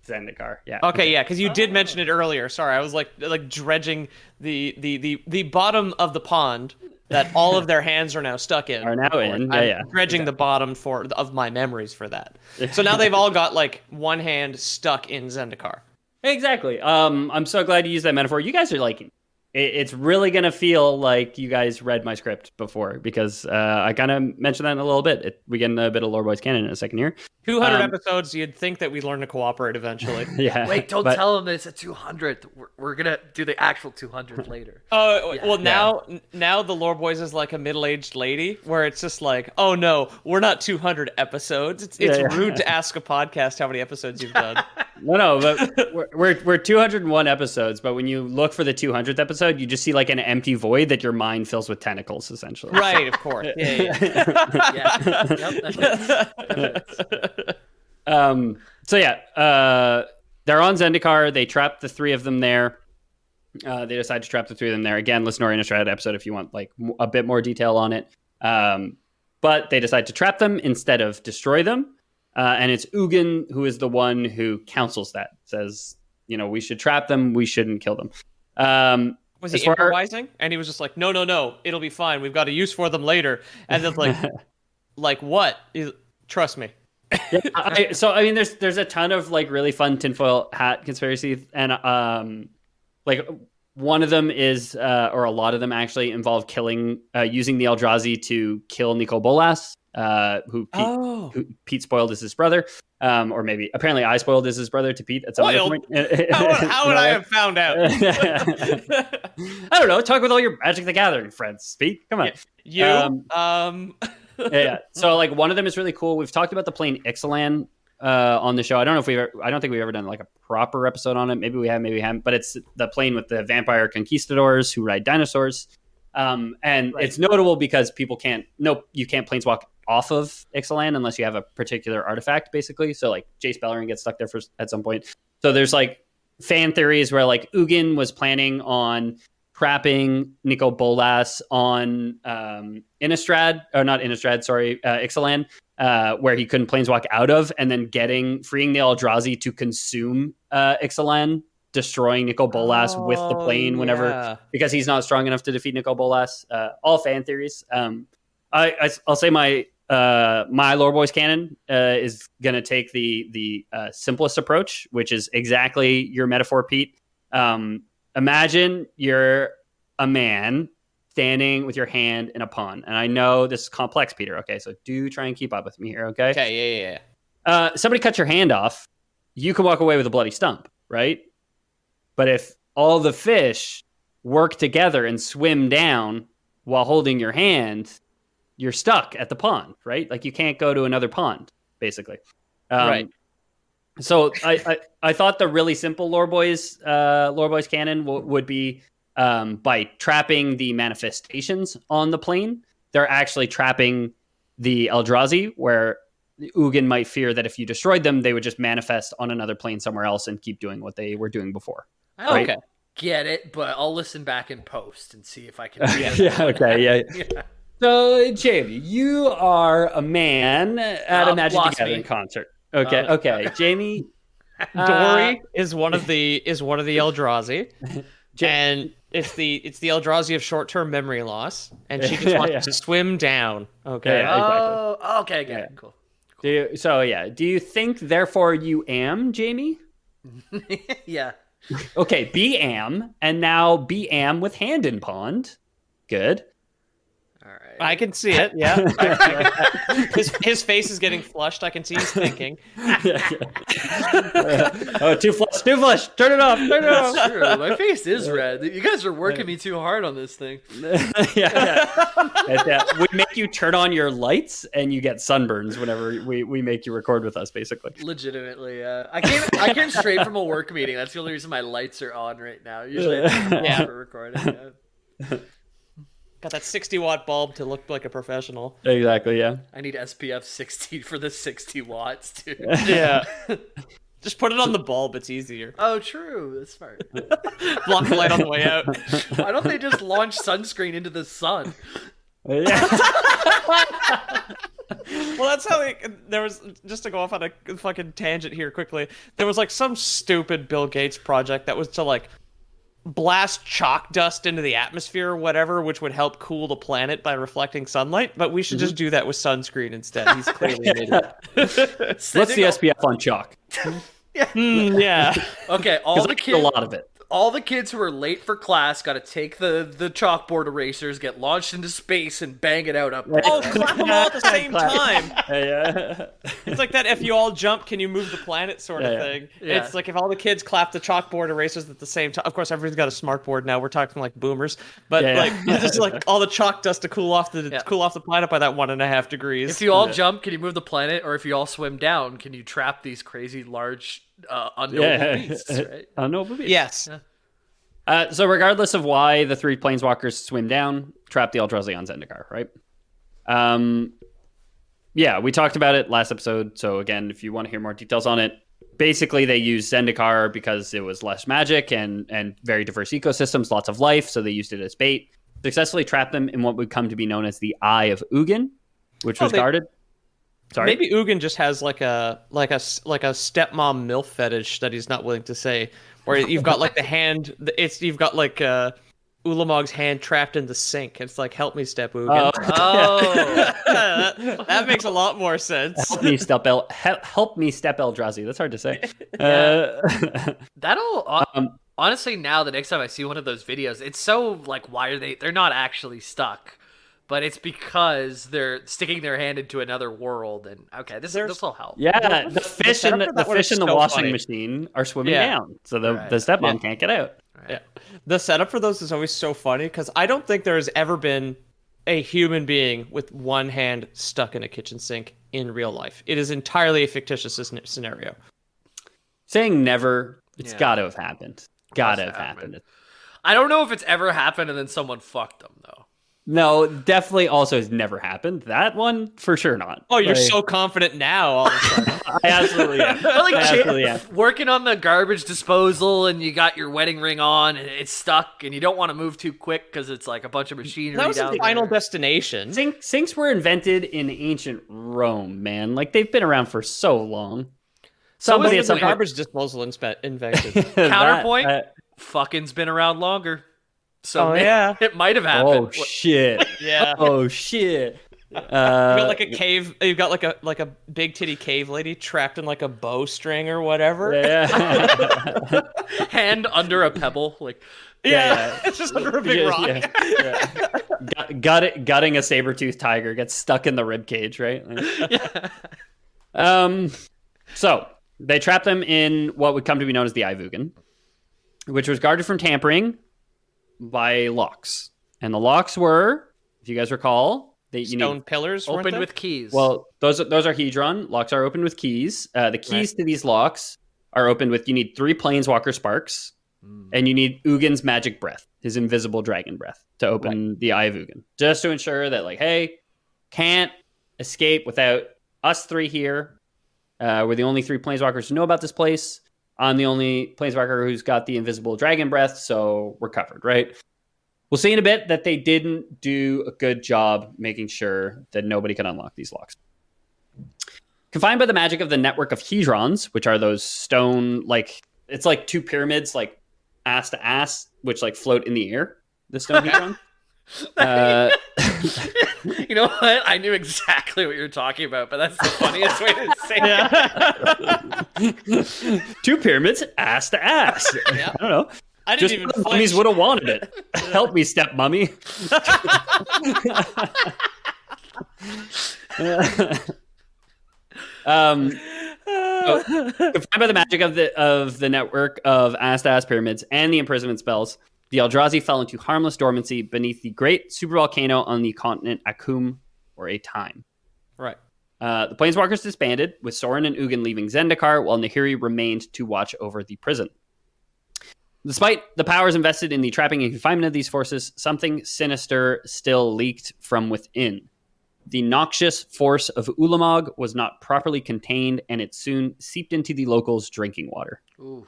Zendikar, yeah. Okay, yeah, because you did mention it earlier. Sorry, I was like dredging the bottom of the pond that all of their hands are now stuck in. Are now in. I'm dredging the bottom of my memories for that. So now they've all got one hand stuck in Zendikar. Exactly. I'm so glad you used that metaphor. You guys are it's really going to feel like you guys read my script before, because I kind of mentioned that in a little bit. We get a bit of Lore Boys canon in a second here. 200 episodes, you'd think that we'd learn to cooperate eventually. Yeah. Wait, don't tell them that it's a 200. We're going to do the actual 200 later. Now the Lore Boys is like a middle-aged lady, where it's just oh no, we're not 200 episodes. It's rude to ask a podcast how many episodes you've done. No, but we're 201 episodes, but when you look for the 200th episode, you just see an empty void that your mind fills with tentacles, essentially. Right, of course. Yeah. They're on Zendikar. They trap the three of them there. They decide to trap the three of them there. Again, listen to our Innistrad episode if you want a bit more detail on it. But they decide to trap them instead of destroy them. And it's Ugin who is the one who counsels that. Says, we should trap them. We shouldn't kill them. Was he improvising? And he was just no, it'll be fine. We've got a use for them later. And then what? Trust me. There's a ton of really fun tinfoil hat conspiracy, and one of them is, or a lot of them actually involve using the Eldrazi to kill Nicol Bolas, who Pete spoiled as his brother, or maybe apparently I spoiled as his brother to Pete at some point. How would I have found out? I don't know. Talk with all your Magic the Gathering friends, Pete. Come on. Yeah. So one of them is really cool. We've talked about the plane Ixalan on the show. I don't think we've ever done a proper episode on it. Maybe we have, maybe we haven't. But it's the plane with the vampire conquistadors who ride dinosaurs. It's notable because you can't planeswalk off of Ixalan unless you have a particular artifact, basically. So Jace Beleren gets stuck there at some point. So there's fan theories where Ugin was planning on trapping Nicol Bolas on Ixalan, where he couldn't planeswalk out of, and then freeing the Eldrazi to consume Ixalan, destroying Nicol Bolas with the plane because he's not strong enough to defeat Nicol Bolas. All fan theories. I'll say my Lore Boys canon is going to take the simplest approach, which is exactly your metaphor, Pete. Imagine you're a man standing with your hand in a pond. And I know this is complex, Peter. Okay, so do try and keep up with me here, okay? Okay, yeah. Somebody cut your hand off. You can walk away with a bloody stump, right? But if all the fish work together and swim down while holding your hand, you're stuck at the pond, right? You can't go to another pond, basically. Right. So I thought the really simple Lore Boys canon would be by trapping the manifestations on the plane. They're actually trapping the Eldrazi, where Ugin might fear that if you destroyed them, they would just manifest on another plane somewhere else and keep doing what they were doing before. I don't Okay. get it, but I'll listen back in post and see if I can. Yeah. So, Jamie, you are a man at a Magic the Gathering concert. Okay. Jamie, Dory is one of the Eldrazi, and it's the Eldrazi of short-term memory loss, and she just wants to swim down. Okay. Yeah, exactly. Okay, good, cool. Do you think therefore you am Jamie? Yeah. Okay, be am, and now be am with hand in pond. Good. All right. I can see it. Yeah. His face is getting flushed. I can see he's thinking. Oh, too flush. Turn it off. That's true. My face is red. You guys are working me too hard on this thing. We make you turn on your lights, and you get sunburns whenever we make you record with us, basically. Legitimately, I came straight from a work meeting. That's the only reason my lights are on right now. Usually, I turn them off for recording. Yeah. Got that 60-watt bulb to look like a professional. Exactly, yeah. I need SPF 60 for the 60 watts, dude. Yeah. Just put it on the bulb. It's easier. Oh, true. That's smart. Block the light on the way out. Why don't they just launch sunscreen into the sun? Yeah. Well, that's how there was, just to go off on a fucking tangent here quickly, there was like some stupid Bill Gates project that was to like blast chalk dust into the atmosphere or whatever, which would help cool the planet by reflecting sunlight, but we should just do that with sunscreen instead. He's clearly made it. What's the SPF on chalk? Yeah. Okay, all the kids, a lot of it. All the kids who are late for class got to take the chalkboard erasers, get launched into space, and bang it out up there. Oh, clap them all at the same time. Yeah. It's like that if you all jump, can you move the planet sort of thing. Yeah. It's like if all the kids clap the chalkboard erasers at the same time. Of course, everybody's got a smart board now. We're talking like boomers. But like it's just like all the chalk dust to cool off the planet by that 1.5 degrees. If you all jump, can you move the planet? Or if you all swim down, can you trap these crazy large unknowable beasts, right? Unknowable beasts. Yes. So regardless of why the 3 planeswalkers swim down, trap the Eldrazi on Zendikar, right? Yeah, we talked about it last episode. So again, if you want to hear more details on it, basically they used Zendikar because it was less magic and very diverse ecosystems, lots of life. So they used it as bait. Successfully trapped them in what would come to be known as the Eye of Ugin, which was guarded. Sorry? Maybe Ugin just has like a stepmom MILF fetish that he's not willing to say. Where you've got like the hand, you've got like Ulamog's hand trapped in the sink. It's like, help me, Step Ugin. That makes a lot more sense. Help me, Step Eldrazi. That's hard to say. That'll honestly, now the next time I see one of those videos, it's so like, why are they're not actually stuck, but it's because they're sticking their hand into another world, and okay, this will help. Yeah, the fish in the washing machine are swimming down, so the stepmom can't get out. Right. Yeah, the setup for those is always so funny because I don't think there has ever been a human being with one hand stuck in a kitchen sink in real life. It is entirely a fictitious scenario. Saying never, it's got to have happened. Got to have happened. I don't know if it's ever happened and then someone fucked them though. No, definitely also has never happened. That one, for sure not. Oh, you're so confident now all of a sudden. I absolutely am. Working on the garbage disposal and you got your wedding ring on and it's stuck and you don't want to move too quick because it's like a bunch of machinery that was down the final destination. Sinks were invented in ancient Rome, man. Like, they've been around for so long. Somebody at some garbage disposal invented. Counterpoint, fucking's been around longer. So it might have happened. Oh shit! Yeah. Oh shit! You got like a cave. You got like a big titty cave lady trapped in like a bowstring or whatever. Yeah. Hand under a pebble, like it's just under a big rock. Gutting a saber-toothed tiger gets stuck in the rib cage, right? So they trapped them in what would come to be known as the Eye of Ugin, which was guarded from tampering by locks. And the locks were, if you guys recall, stone pillars opened with keys. Well, those are Hedron. Locks are opened with keys. The keys to these locks are opened with, you need 3 Planeswalker Sparks, and you need Ugin's Magic Breath, his invisible dragon breath, to open the Eye of Ugin. Just to ensure that, like, hey, can't escape without us three here. We're the only three planeswalkers who know about this place. I'm the only planeswalker who's got the invisible dragon breath, so we're covered, right? We'll see in a bit that they didn't do a good job making sure that nobody can unlock these locks. Confined by the magic of the network of hedrons, which are those stone, it's like two pyramids, like ass to ass, which like float in the air. The stone hedron. You know what? I knew exactly what you were talking about, but that's the funniest way to say it. Two pyramids, ass to ass. Yeah. I don't know. I didn't even. The mummies would have wanted it. Help me, step mummy. Confined by the magic of the network of ass-to-ass pyramids and the imprisonment spells, the Eldrazi fell into harmless dormancy beneath the great supervolcano on the continent Akum for a time. Right. The Planeswalkers disbanded, with Sorin and Ugin leaving Zendikar, while Nahiri remained to watch over the prison. Despite the powers invested in the trapping and confinement of these forces, something sinister still leaked from within. The noxious force of Ulamog was not properly contained, and it soon seeped into the locals' drinking water. Ooh.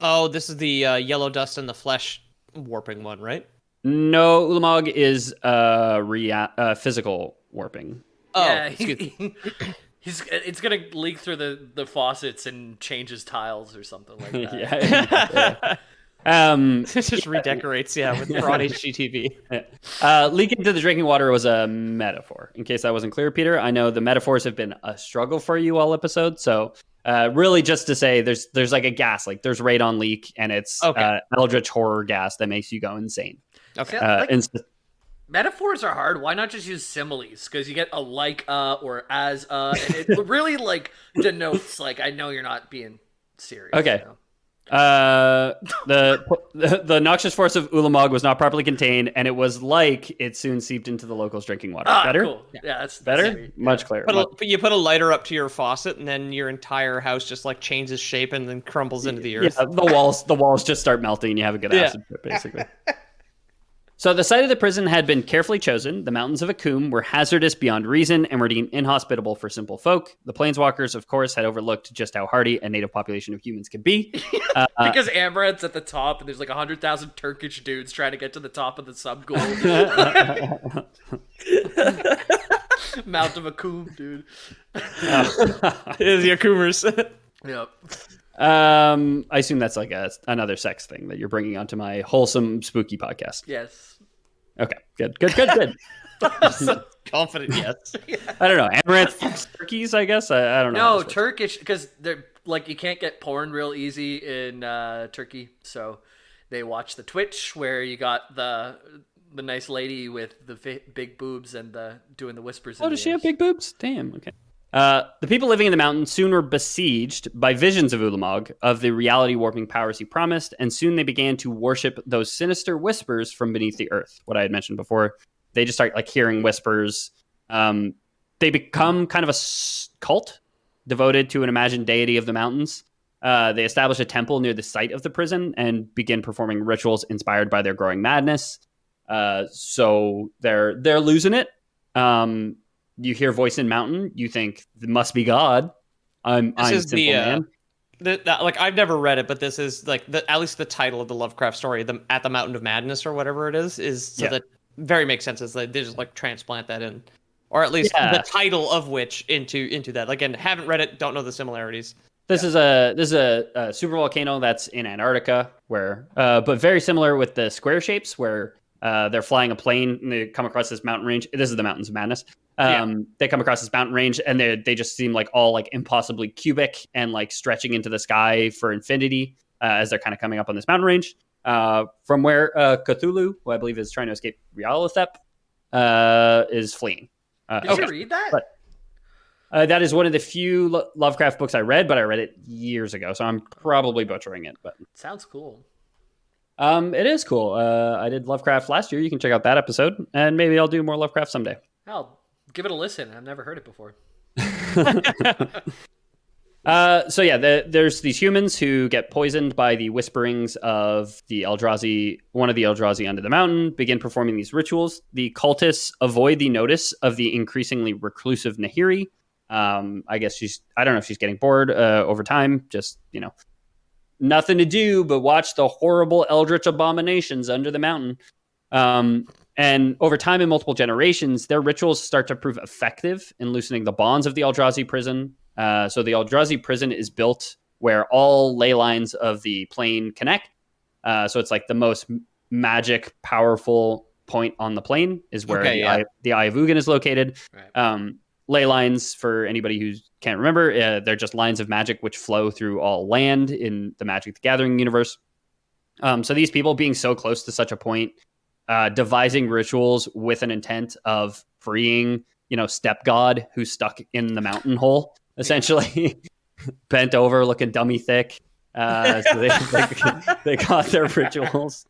Oh, this is the yellow dust in the flesh warping one, right? No, Ulamog is physical warping. Oh, Yeah, excuse me. It's gonna leak through the faucets and change his tiles or something like that. Yeah. It just redecorates, with broad HGTV. Leak into the drinking water was a metaphor. In case that wasn't clear, Peter, I know the metaphors have been a struggle for you all episode. So really just to say there's like a gas, like there's radon leak, and it's eldritch horror gas that makes you go insane. Okay. Metaphors are hard. Why not just use similes? Because you get a or as and it really like denotes like I know you're not being serious. Okay. You know? The noxious force of Ulamog was not properly contained, and it was like it soon seeped into the locals' drinking water. Better? Cool. Yeah, that's better. sweet. Much clearer. You put a lighter up to your faucet, and then your entire house just like changes shape and then crumbles into the earth. Yeah, the walls just start melting, and you have a good acid trip, basically. So the site of the prison had been carefully chosen. The mountains of Akum were hazardous beyond reason and were deemed inhospitable for simple folk. The Planeswalkers, of course, had overlooked just how hardy a native population of humans could be. Because Amaranth's at the top, and there's like 100,000 Turkish dudes trying to get to the top of the Subgoal. Mount of Akum, dude. It is the Akumers. Yep. I assume that's like another sex thing that you're bringing onto my wholesome, spooky podcast. Yes. Okay, good. Confident, yes. I don't know. Amaranth turkeys, I guess. I don't know. No, Turkish, because they're like you can't get porn real easy in Turkey, so they watch the Twitch where you got the nice lady with the big boobs and doing the whispers. Oh, does she have big boobs? Damn. Okay. The people living in the mountain soon were besieged by visions of Ulamog, of the reality warping powers he promised, and soon they began to worship those sinister whispers from beneath the earth. What I had mentioned before, they just start like hearing whispers. They become kind of a cult devoted to an imagined deity of the mountains. They establish a temple near the site of the prison and begin performing rituals inspired by their growing madness. So they're losing it. You hear Voice in Mountain, you think it must be God. I'm simple man. Like I've never read it, but this is like at least the title of the Lovecraft story, At the Mountain of Madness or whatever it is so that very makes sense. Is like they just like transplant that in, or at least the title of which into that. Again, haven't read it, don't know the similarities. This is a super volcano that's in Antarctica, where but very similar with the square shapes where. They're flying a plane and they come across this mountain range. This is the Mountains of Madness. They come across this mountain range and they just seem like all like impossibly cubic and like stretching into the sky for infinity as they're kind of coming up on this mountain range. From where Cthulhu, who I believe is trying to escape Rialithep, is fleeing. Did you read that? But, that is one of the few Lovecraft books I read, but I read it years ago, so I'm probably butchering it. But sounds cool. It is cool. I did Lovecraft last year. You can check out that episode, and maybe I'll do more Lovecraft someday. I'll give it a listen. I've never heard it before. So yeah, there's these humans who get poisoned by the whisperings of the Eldrazi, one of the Eldrazi under the mountain, begin performing these rituals. The cultists avoid the notice of the increasingly reclusive Nahiri. I guess I don't know if she's getting bored over time, just, nothing to do but watch the horrible eldritch abominations under the mountain. And over time, in multiple generations, their rituals start to prove effective in loosening the bonds of the Eldrazi prison. So the Eldrazi prison is built where all ley lines of the plane connect. So it's like the most magic, powerful point on the plane is where the Eye of Ugin is located. Right. Ley lines, for anybody who can't remember, they're just lines of magic which flow through all land in the Magic the Gathering universe. So these people being so close to such a point, devising rituals with an intent of freeing, Step God who's stuck in the mountain hole, essentially, bent over, looking dummy thick. So they got their rituals.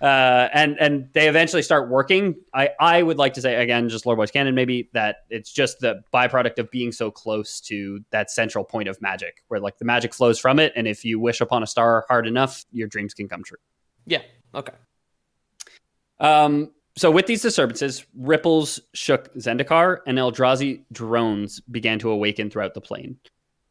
And they eventually start working. I would like to say, again, just Lore Boys canon, maybe, that it's just the byproduct of being so close to that central point of magic, where like the magic flows from it, and if you wish upon a star hard enough, your dreams can come true. Yeah. Okay. So with these disturbances, ripples shook Zendikar, and Eldrazi drones began to awaken throughout the plane.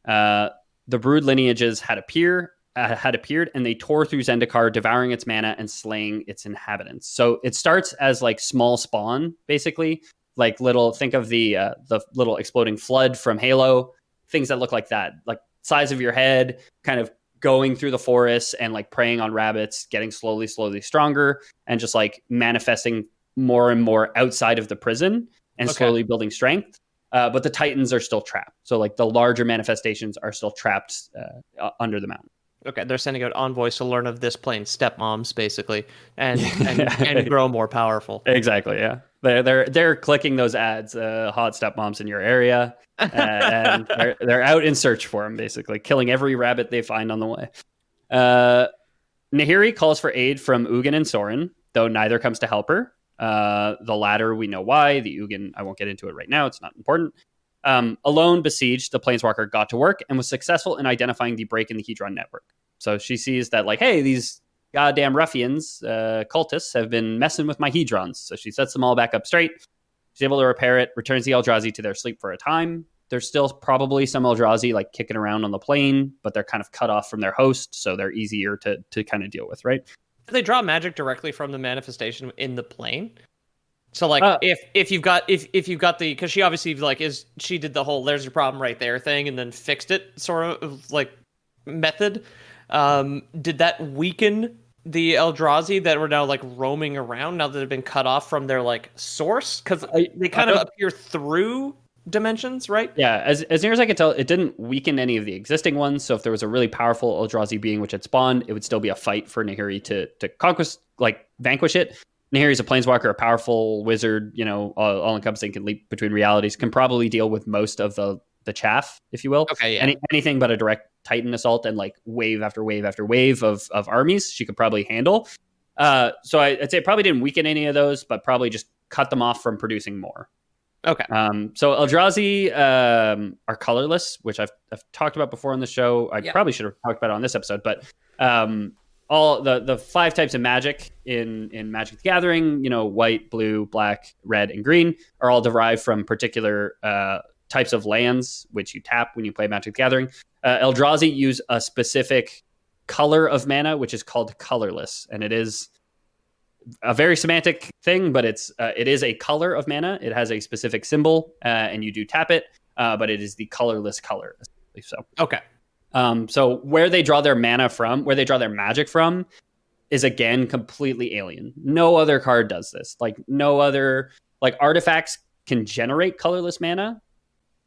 The brood lineages had appeared, and they tore through Zendikar, devouring its mana and slaying its inhabitants. So it starts as like small spawn, basically, like think of the little exploding flood from Halo, things that look like that, like size of your head, kind of going through the forest and like preying on rabbits, getting slowly stronger, and just like manifesting more and more outside of the prison and slowly building strength. But the Titans are still trapped. So like the larger manifestations are still trapped under the mountain. Okay, they're sending out envoys to learn of this plane's stepmoms, basically, and grow more powerful. Exactly, yeah. They're clicking those ads, hot stepmoms in your area, and they're out in search for them, basically, killing every rabbit they find on the way. Nahiri calls for aid from Ugin and Sorin, though neither comes to help her. The latter, we know why. The Ugin, I won't get into it right now. It's not important. Alone besieged, the Planeswalker got to work and was successful in identifying the break in the Hedron network. So she sees that, like, hey, these goddamn ruffians, cultists, have been messing with my Hedrons. So she sets them all back up straight. She's able to repair it, returns the Eldrazi to their sleep for a time. There's still probably some Eldrazi like kicking around on the plane, but they're kind of cut off from their host, so they're easier to kind of deal with, right? Do they draw magic directly from the manifestation in the plane? So like if you've got the, because she obviously she did the whole there's your problem right there thing and then fixed it sort of like method. Did that weaken the Eldrazi that were now like roaming around now that they've been cut off from their like source? Because they kind of appear through dimensions, right? Yeah, as near as I can tell, it didn't weaken any of the existing ones. So if there was a really powerful Eldrazi being which had spawned, it would still be a fight for Nahiri to conquest, like vanquish it. Nahiri's a planeswalker, a powerful wizard, all encompassing, can leap between realities, can probably deal with most of the chaff, if you will. Okay, yeah. Anything but a direct Titan assault and like wave after wave after wave of armies, she could probably handle. So I'd say it probably didn't weaken any of those, but probably just cut them off from producing more. Okay. So Eldrazi are colorless, which I've talked about before on the show. I probably should have talked about it on this episode, but all the 5 types of magic in Magic the Gathering, white, blue, black, red, and green, are all derived from particular types of lands, which you tap when you play Magic the Gathering. Eldrazi use a specific color of mana, which is called colorless, and it is a very semantic thing, but it is a color of mana. It has a specific symbol, and you do tap it, but it is the colorless color. So okay. So where they draw their mana from, where they draw their magic from, is again completely alien. No other card does this. Like no other, like artifacts can generate colorless mana,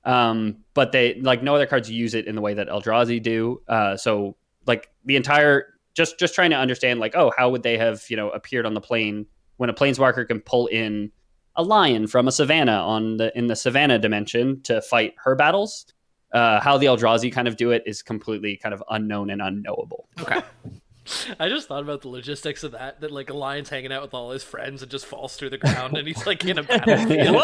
but they no other cards use it in the way that Eldrazi do. So like the entire just trying to understand how would they have appeared on the plane when a planeswalker can pull in a lion from a savanna in the savanna dimension to fight her battles. How the Eldrazi kind of do it is completely kind of unknown and unknowable. Okay. I just thought about the logistics of that like a lion's hanging out with all his friends and just falls through the ground and he's like in a battlefield.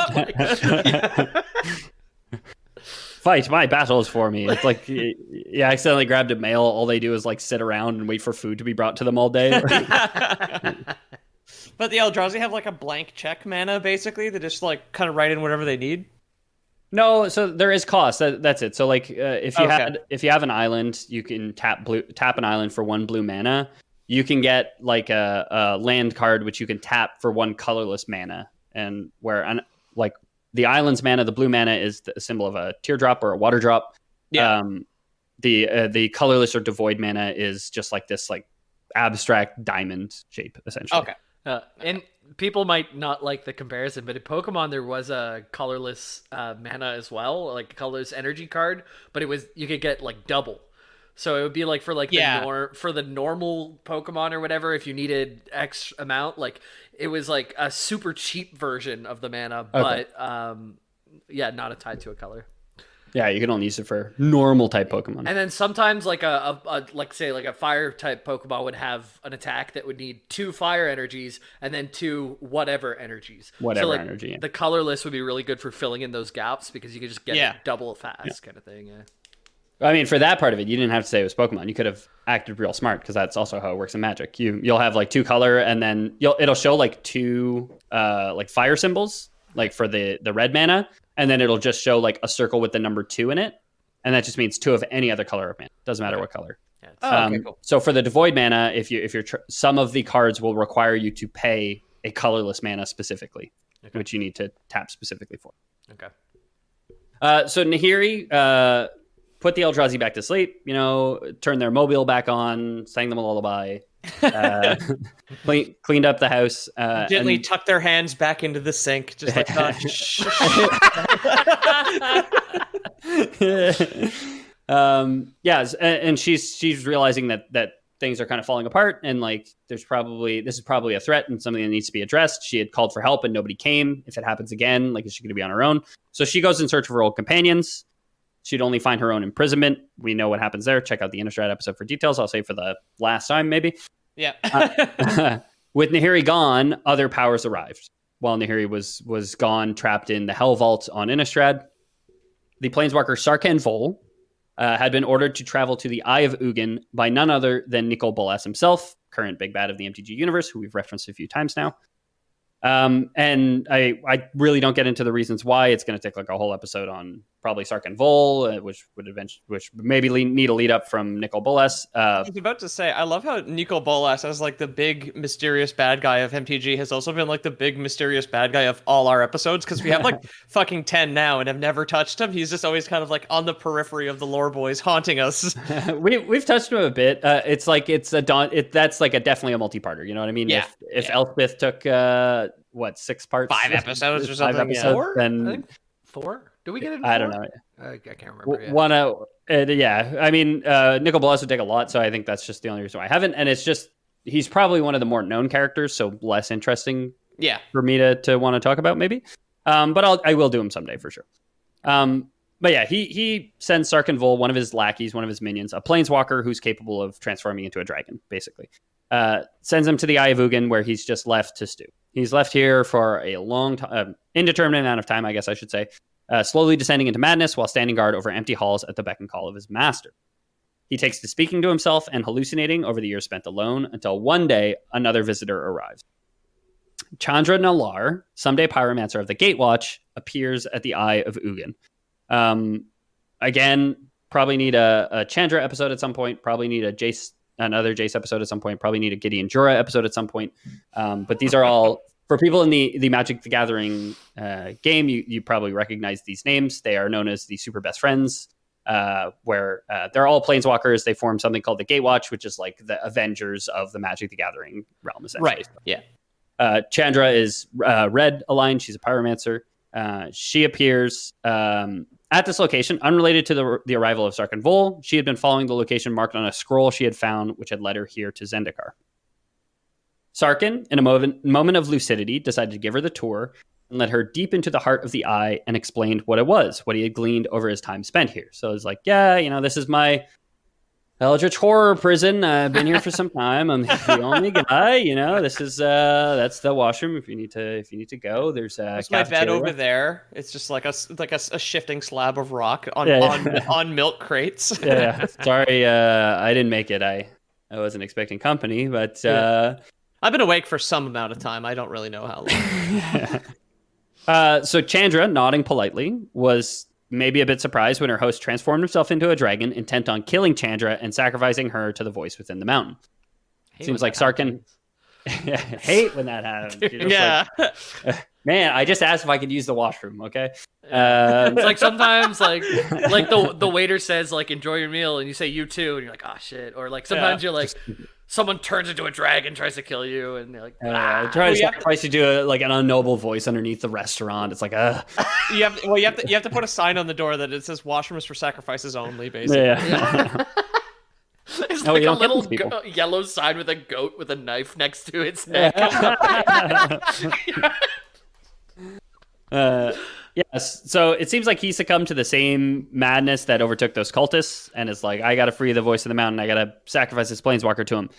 fight my battles for me. It's like you accidentally grabbed a male. All they do is like sit around and wait for food to be brought to them all day. But the Eldrazi have like a blank check mana, basically. They just like kind of write in whatever they need. No, so there is cost. That's it. So like if you have an island, you can tap an island for 1 blue mana. You can get like a land card which you can tap for 1 colorless mana, and like the island's mana, the blue mana is the symbol of a teardrop or a water drop. Yeah. The colorless or devoid mana is just like this like abstract diamond shape essentially. Okay. And people might not like the comparison, but in Pokemon there was a colorless mana as well, like a colorless energy card, but you could get like double. So it would be like for like for the normal Pokemon or whatever, if you needed X amount, like it was like a super cheap version of the mana, but not tied to a color. Yeah, you can only use it for normal type Pokemon. And then sometimes like like say like a fire type Pokemon would have an attack that would need 2 fire energies and then 2 whatever energies. Energy. Yeah. The colorless would be really good for filling in those gaps because you could just get it double fast kind of thing. Yeah. I mean, for that part of it, you didn't have to say it was Pokemon. You could have acted real smart because that's also how it works in Magic. You'll have like 2 color, and then it'll show like 2 like fire symbols, like for the red mana, and then it'll just show like a circle with the number 2 in it, and that just means 2 of any other color of mana. Doesn't matter what color. Yeah, okay, cool. So for the devoid mana, if you're some of the cards will require you to pay a colorless mana specifically, which you need to tap specifically for. Okay. So Nahiri put the Eldrazi back to sleep, turned their mobile back on, sang them a lullaby, cleaned up the house. Gently tucked their hands back into the sink, just like, shh. And she's realizing that things are kind of falling apart, and like this is probably a threat and something that needs to be addressed. She had called for help and nobody came. If it happens again, like, is she going to be on her own? So she goes in search of her old companions. She'd only find her own imprisonment. We know what happens there. Check out the Innistrad episode for details. I'll say for the last time, maybe. Yeah. With Nahiri gone, other powers arrived. While Nahiri was gone, trapped in the Hell Vault on Innistrad, the planeswalker Sarkhan Vol had been ordered to travel to the Eye of Ugin by none other than Nicol Bolas himself, current big bad of the MTG universe, who we've referenced a few times now. And I really don't get into the reasons why. It's going to take like a whole episode on probably Sarkhan Vol, which maybe need a lead up from Nicol Bolas. I was about to say, I love how Nicol Bolas, as like the big mysterious bad guy of MTG, has also been like the big mysterious bad guy of all our episodes, because we have like fucking 10 now and have never touched him. He's just always kind of like on the periphery of the lore boys, haunting us. We've touched him a bit. It's like that's like definitely a multi-parter. You know what I mean? Yeah. If Elspeth took 6 parts, 5 episodes or something. 5 episodes, 4? then I think 4. Do we get it? I don't know. I can't remember. I mean, Nicol Bolas would take a lot, so I think that's just the only reason why I haven't. And it's just he's probably one of the more known characters, so less interesting. Yeah. For me to want to talk about maybe. But I will do him someday for sure. But yeah, he sends Sarkhan Vol, one of his lackeys, one of his minions, a planeswalker who's capable of transforming into a dragon, basically. Sends him to the Eye of Ugin, where he's just left to stew. He's left here for a long time, indeterminate amount of time, I guess I should say, slowly descending into madness while standing guard over empty halls at the beck and call of his master. He takes to speaking to himself and hallucinating over the years spent alone until one day another visitor arrives. Chandra Nalaar, someday pyromancer of the Gatewatch, appears at the Eye of Ugin. Again, probably need a Chandra episode at some point, probably need another Jace episode at some point, probably need a Gideon Jura episode at some point. But these are all, for people in the Magic the Gathering game, you probably recognize these names. They are known as the Super Best Friends, where they're all planeswalkers. They form something called the Gatewatch, which is like the Avengers of the Magic the Gathering realm, essentially. Right, yeah. Chandra is red aligned. She's a pyromancer. She appears at this location, unrelated to the arrival of Sarkhan Vol. She had been following the location marked on a scroll she had found, which had led her here to Zendikar. Sarkhan, in a moment of lucidity, decided to give her the tour and led her deep into the heart of the Eye and explained what it was, what he had gleaned over his time spent here. So it's like, this is my Eldritch Horror Prison. I've been here for some time. I'm the only guy. This is that's the washroom. If you need to go, there's my bed over there. It's just like a shifting slab of rock on milk crates. Yeah. Sorry, I didn't make it. I wasn't expecting company, but I've been awake for some amount of time. I don't really know how long. So Chandra, nodding politely, was maybe a bit surprised when her host transformed himself into a dragon, intent on killing Chandra and sacrificing her to the voice within the mountain. Seems like Sarkin hate when that happens. Yeah. Man, I just asked if I could use the washroom, okay? It's like sometimes like the waiter says like enjoy your meal and you say you too and you're like, oh shit. Or like sometimes you're like someone turns into a dragon, tries to kill you, and they're like, try to sacrifice you to like an unknown voice underneath the restaurant. It's like, you have to put a sign on the door that it says washrooms for sacrifices only, basically. Yeah. It's like a little yellow sign with a goat with a knife next to its neck. Yes. So it seems like he succumbed to the same madness that overtook those cultists and is like, I got to free the voice of the mountain. I got to sacrifice this planeswalker to him.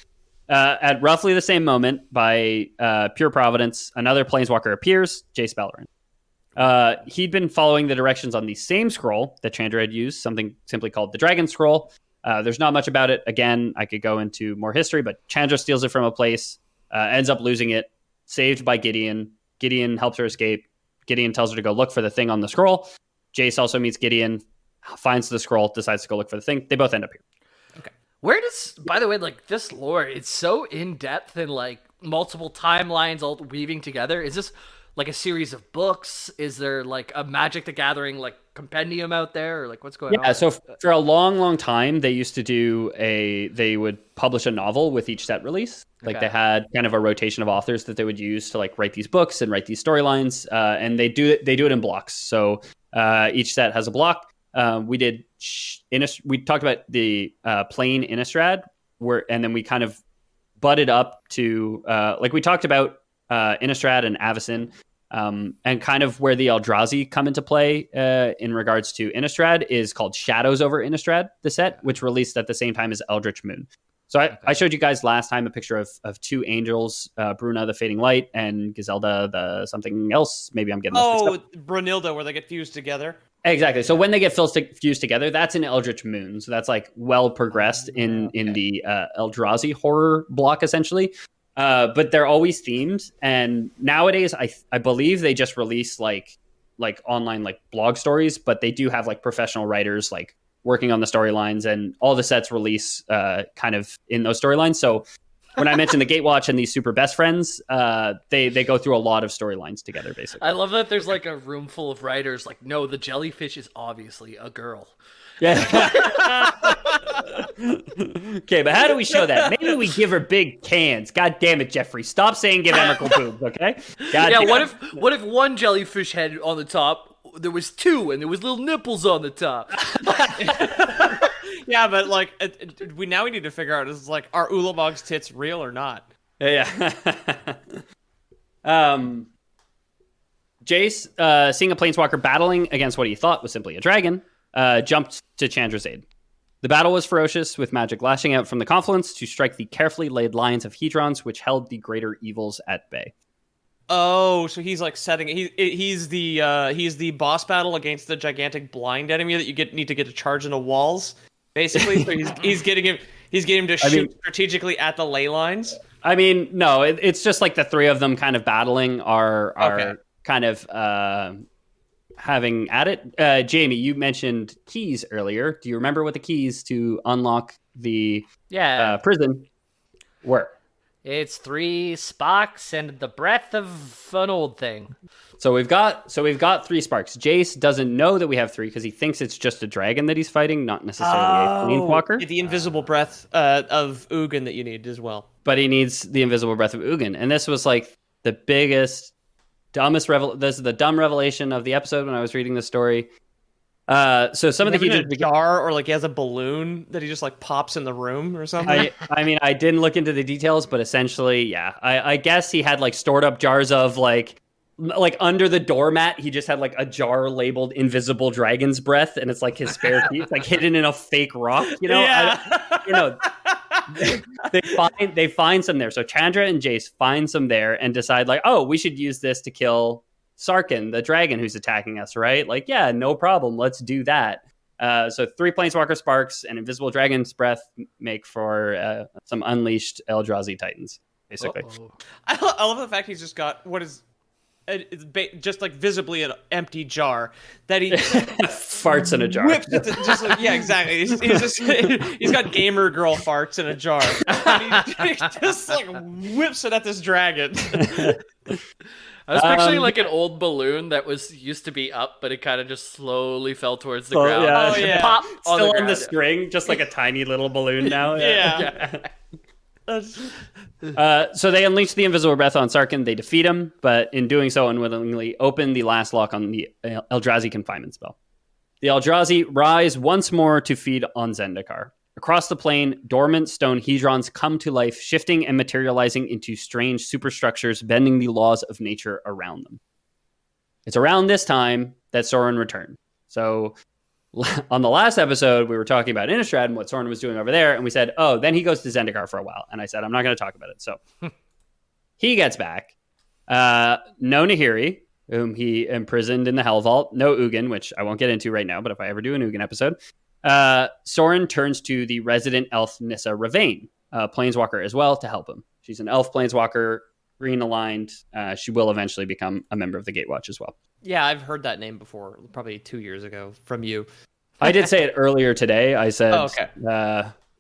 At roughly the same moment, by pure providence, another planeswalker appears, Jace Beleren. He'd been following the directions on the same scroll that Chandra had used, something simply called the Dragon Scroll. There's not much about it. Again, I could go into more history, but Chandra steals it from a place, ends up losing it, saved by Gideon. Gideon helps her escape. Gideon tells her to go look for the thing on the scroll. Jace also meets Gideon, finds the scroll, decides to go look for the thing. They both end up here. Okay. Where does, by the way, like this lore, it's so in depth and like multiple timelines all weaving together. Is this like a series of books? Is there like a Magic the Gathering like compendium out there, or like what's going on? Yeah, so for a long time, they used to they would publish a novel with each set release. Like they had kind of a rotation of authors that they would use to like write these books and write these storylines, and they do it in blocks. So each set has a block. We talked about the plain Innistrad, and then we kind of butted up to like we talked about Innistrad and Avacyn, and kind of where the Eldrazi come into play in regards to Innistrad is called Shadows over Innistrad, the set, which released at the same time as Eldritch Moon. So I showed you guys last time a picture of two angels, Bruna the Fading Light and Giselda the something else. Maybe I'm getting this mixed up. Brunilda, where they get fused together. Exactly. So when they get fused together, that's an Eldritch Moon. So that's like well progressed in the Eldrazi horror block, essentially. But they're always themed. And nowadays, I believe they just release like online like blog stories, but they do have like professional writers like working on the storylines, and all the sets release kind of in those storylines. So when I mentioned the Gatewatch and these super best friends, they go through a lot of storylines together, basically. I love that there's like a room full of writers like, no, the jellyfish is obviously a girl. Yeah. Okay, but how do we show that? Maybe we give her big cans. God damn it, Jeffrey. Stop saying give Emrakul boobs, okay? What if one jellyfish head on the top, there was two, and there was little nipples on the top? Yeah, but like we need to figure out is like, are Ulamog's tits real or not? Yeah. Jace, seeing a planeswalker battling against what he thought was simply a dragon, jumped to Chandra's aid. The battle was ferocious, with magic lashing out from the confluence to strike the carefully laid lines of hedrons, which held the greater evils at bay. Oh, so he's like setting. He's the boss battle against the gigantic blind enemy that you need to get to charge into walls. Basically, so he's getting him to shoot strategically at the ley lines. I mean, no, it's just like the three of them kind of battling are kind of having at it. Jamie, you mentioned keys earlier. Do you remember what the keys to unlock the prison were? It's 3 sparks and the breath of an old thing. So we've got 3 sparks. Jace doesn't know that we have 3 because he thinks it's just a dragon that he's fighting, not necessarily a planeswalker. The invisible breath of Ugin that you need as well. But he needs the invisible breath of Ugin, and this was like the biggest, dumbest This is the dumb revelation of the episode when I was reading the story. So some of the a jar, or like he has a balloon that he just like pops in the room or something. I mean, I didn't look into the details, but essentially, yeah. I guess he had like stored up jars of like like under the doormat, he just had like a jar labeled "Invisible Dragon's Breath," and it's like his spare key, it's like hidden in a fake rock. Yeah. They find some there. So Chandra and Jace find some there and decide like, oh, we should use this to kill Sarkin, the dragon who's attacking us, right? Like, yeah, no problem. Let's do that. So 3 Planeswalker Sparks and Invisible Dragon's Breath make for some unleashed Eldrazi Titans, basically. I love the fact he's just got what is just like visibly an empty jar that he farts in a jar. Whips it just like, yeah, exactly. He's got gamer girl farts in a jar. And he just like whips it at this dragon. I was picturing like an old balloon that used to be up, but it kind of just slowly fell towards the ground. Yeah. Oh yeah, pop still on the string, just like a tiny little balloon now. Yeah. So they unleash the Invisible Breath on Sarkin. They defeat him, but in doing so, unwillingly open the last lock on the Eldrazi confinement spell. The Eldrazi rise once more to feed on Zendikar. Across the plane, dormant stone hedrons come to life, shifting and materializing into strange superstructures, bending the laws of nature around them. It's around this time that Sorin returned. So on the last episode, we were talking about Innistrad and what Sorin was doing over there, and we said, oh, then he goes to Zendikar for a while. And I said, I'm not going to talk about it. So he gets back. No Nahiri, whom he imprisoned in the Hell Vault. No Ugin, which I won't get into right now, but if I ever do an Ugin episode. Sorin turns to the resident elf Nissa Revane, planeswalker as well, to help him. She's an elf planeswalker, green aligned. She will eventually become a member of the Gatewatch as well. Yeah, I've heard that name before, probably 2 years ago from you. I did say it earlier today. I said, okay.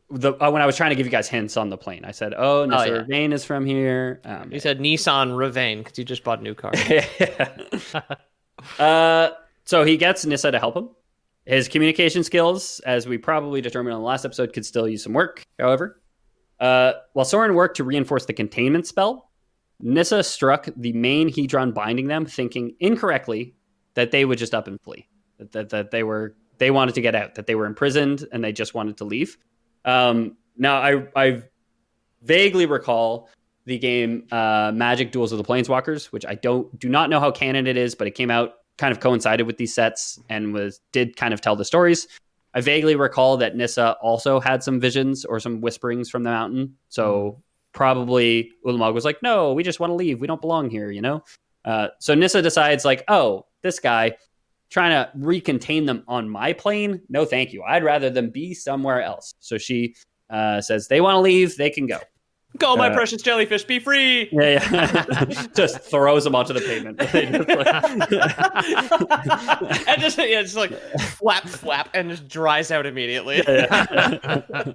When I was trying to give you guys hints on the plane, I said, Nissa Revane is from here. You said Nissan Revane because you just bought a new car. So he gets Nissa to help him. His communication skills, as we probably determined on the last episode, could still use some work, however. While Sorin worked to reinforce the containment spell, Nissa struck the main Hedron binding them, thinking incorrectly that they would just up and flee. That they wanted to get out, that they were imprisoned and they just wanted to leave. Now, I vaguely recall the game Magic Duels of the Planeswalkers, which I do not know how canon it is, but it came out kind of coincided with these sets and did kind of tell the stories. I vaguely recall that Nissa also had some visions or some whisperings from the mountain. So probably Ulamog was like, no, we just want to leave. We don't belong here, you know? So Nissa decides like, oh, this guy trying to recontain them on my plane. No, thank you. I'd rather them be somewhere else. So she says they want to leave. They can go. Go, my precious jellyfish, be free! Yeah. Just throws them onto the pavement. And just like flap, and just dries out immediately. Yeah.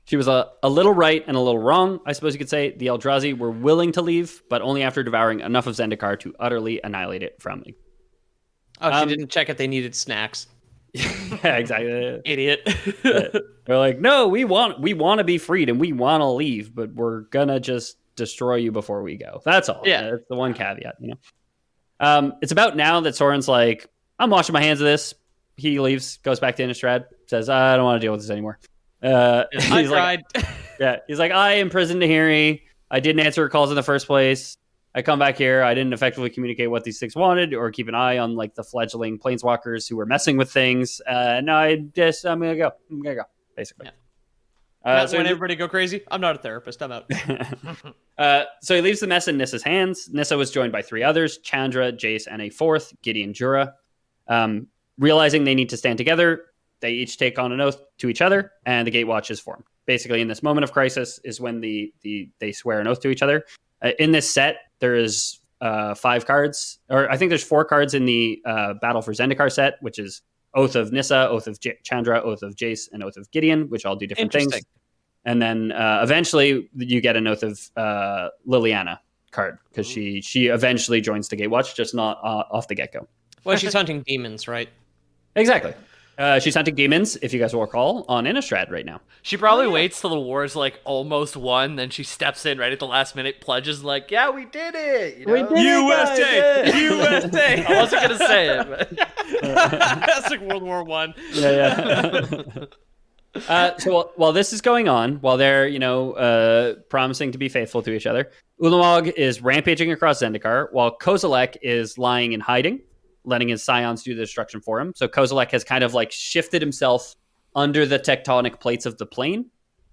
She was a little right and a little wrong, I suppose you could say. The Eldrazi were willing to leave, but only after devouring enough of Zendikar to utterly annihilate it from me. Oh, she didn't check if they needed snacks. Yeah, exactly. Idiot. They're like, no, we want to be freed and we want to leave, but we're gonna just destroy you before we go. That's all. Yeah, that's the one caveat. You know, it's about now that Sorin's like, I'm washing my hands of this. He leaves, goes back to Innistrad, says, I don't want to deal with this anymore. I tried. He's like, I imprisoned Nahiri. I didn't answer her calls in the first place. I come back here. I didn't effectively communicate what these things wanted or keep an eye on like the fledgling planeswalkers who were messing with things. No, I'm going to go. Basically. Yeah. So when everybody go crazy, I'm not a therapist. I'm out. So he leaves the mess in Nissa's hands. Nissa was joined by 3 others, Chandra, Jace, and a 4th, Gideon Jura. Realizing they need to stand together, they each take on an oath to each other, and the Gatewatch is formed. Basically, in this moment of crisis is when they swear an oath to each other. In this set, there is 5 cards, or I think there's 4 cards in the Battle for Zendikar set, which is Oath of Nissa, Oath of Chandra, Oath of Jace, and Oath of Gideon, which all do different things. And then eventually you get an Oath of Liliana card, because she eventually joins the Gatewatch, just not off the get-go. Well, she's hunting demons, right? Exactly. She's hunting demons, if you guys will recall, on Innistrad right now. She probably waits till the war's like almost won, then she steps in right at the last minute, pledges like, yeah, we did it! You know? We did USA! USA! I wasn't going to say it, but... That's like World War I. Yeah. So while this is going on, while they're, promising to be faithful to each other, Ulamog is rampaging across Zendikar, while Kozilek is lying in hiding, letting his scions do the destruction for him. So Kozilek has kind of like shifted himself under the tectonic plates of the plane,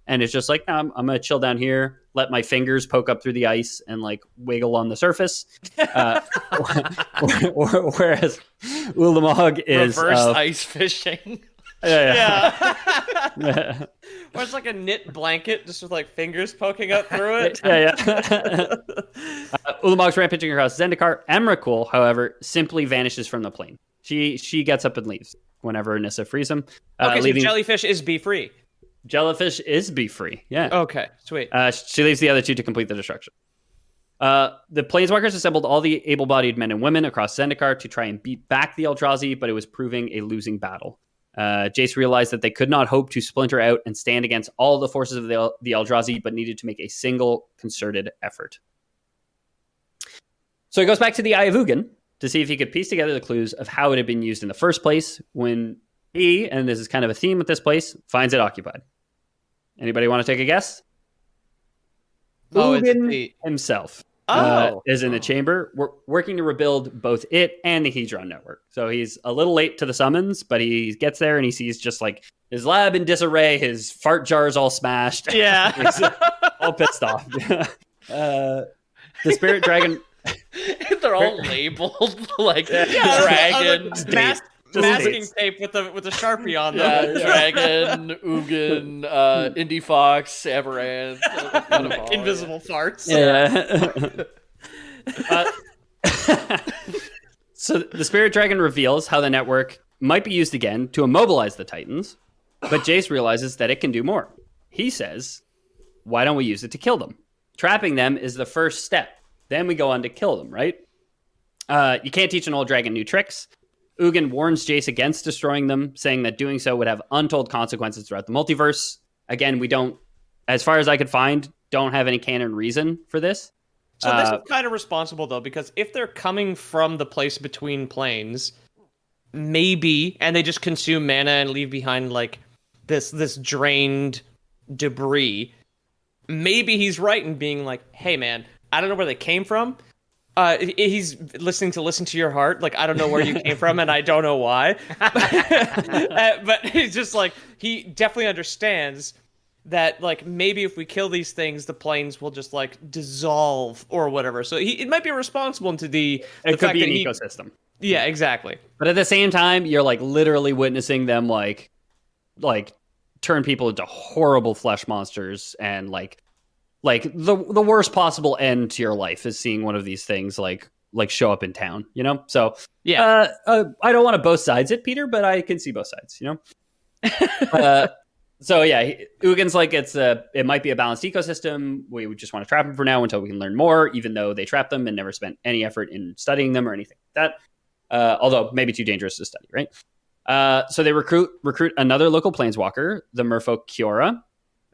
and it's just like, I'm going to chill down here, let my fingers poke up through the ice and like wiggle on the surface. Whereas Ulamog is reverse ice fishing. Yeah. Or it's like a knit blanket, just with like fingers poking up through it. Ulamog's rampaging across Zendikar. Emrakul, however, simply vanishes from the plane. She gets up and leaves whenever Nissa frees him. Okay, so jellyfish is be free. Jellyfish is be free. Yeah. Okay, sweet. She leaves the other two to complete the destruction. The Planeswalkers assembled all the able-bodied men and women across Zendikar to try and beat back the Eldrazi, but it was proving a losing battle. Jace realized that they could not hope to splinter out and stand against all the forces of the Eldrazi, but needed to make a single concerted effort. So he goes back to the Eye of Ugin to see if he could piece together the clues of how it had been used in the first place when he, and this is kind of a theme with this place, finds it occupied. Anybody want to take a guess? Ugin himself is in the chamber, working to rebuild both it and the Hedron network. So he's a little late to the summons, but he gets there and he sees just like his lab in disarray, his fart jars all smashed. Yeah. He's all pissed off. The spirit dragon... They're all labeled like dragon. Masking tape with a Sharpie on them. Yeah, Dragon, Ugin, Indie Fox, Amaranth, invisible farts. Yeah. So the Spirit Dragon reveals how the network might be used again to immobilize the Titans, but Jace realizes that it can do more. He says, why don't we use it to kill them? Trapping them is the first step. Then we go on to kill them, right? You can't teach an old dragon new tricks. Ugin warns Jace against destroying them, saying that doing so would have untold consequences throughout the multiverse. Again, we don't, as far as I could find, don't have any canon reason for this. So this is kind of responsible, though, because if they're coming from the place between planes, maybe, and they just consume mana and leave behind, like, this drained debris, maybe he's right in being like, hey, man, I don't know where they came from. He's listen to your heart. Like, I don't know where you came from, and I don't know why. But he's just like, he definitely understands that, like, maybe if we kill these things, the planes will just like dissolve or whatever. So it might be responsible into the it could fact be that an ecosystem. Yeah, exactly. But at the same time, you're like literally witnessing them like turn people into horrible flesh monsters, and like the worst possible end to your life is seeing one of these things like show up in town, you know? So yeah, I don't want to both sides it, Peter, but I can see both sides, you know? So yeah, Ugin's like, it might be a balanced ecosystem. We would just want to trap them for now until we can learn more, even though they trapped them and never spent any effort in studying them or anything like that. Although maybe too dangerous to study, right? So they recruit another local planeswalker, the merfolk Kiora.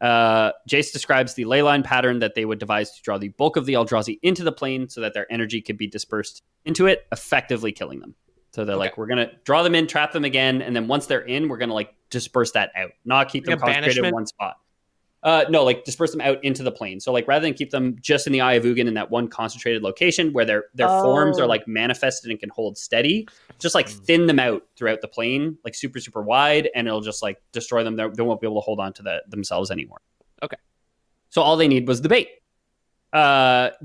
Jace describes the leyline pattern that they would devise to draw the bulk of the Eldrazi into the plane so that their energy could be dispersed into it, effectively killing them. So they're like, we're going to draw them in, trap them again, and then once they're in, we're going to like disperse that out, not keep them concentrated in one spot. No, like disperse them out into the plane. So like rather than keep them just in the Eye of Ugin in that one concentrated location where their forms are like manifested and can hold steady, just like thin them out throughout the plane, like super, super wide, and it'll just like destroy them. They won't be able to hold on to themselves anymore. Okay. So all they need was the bait.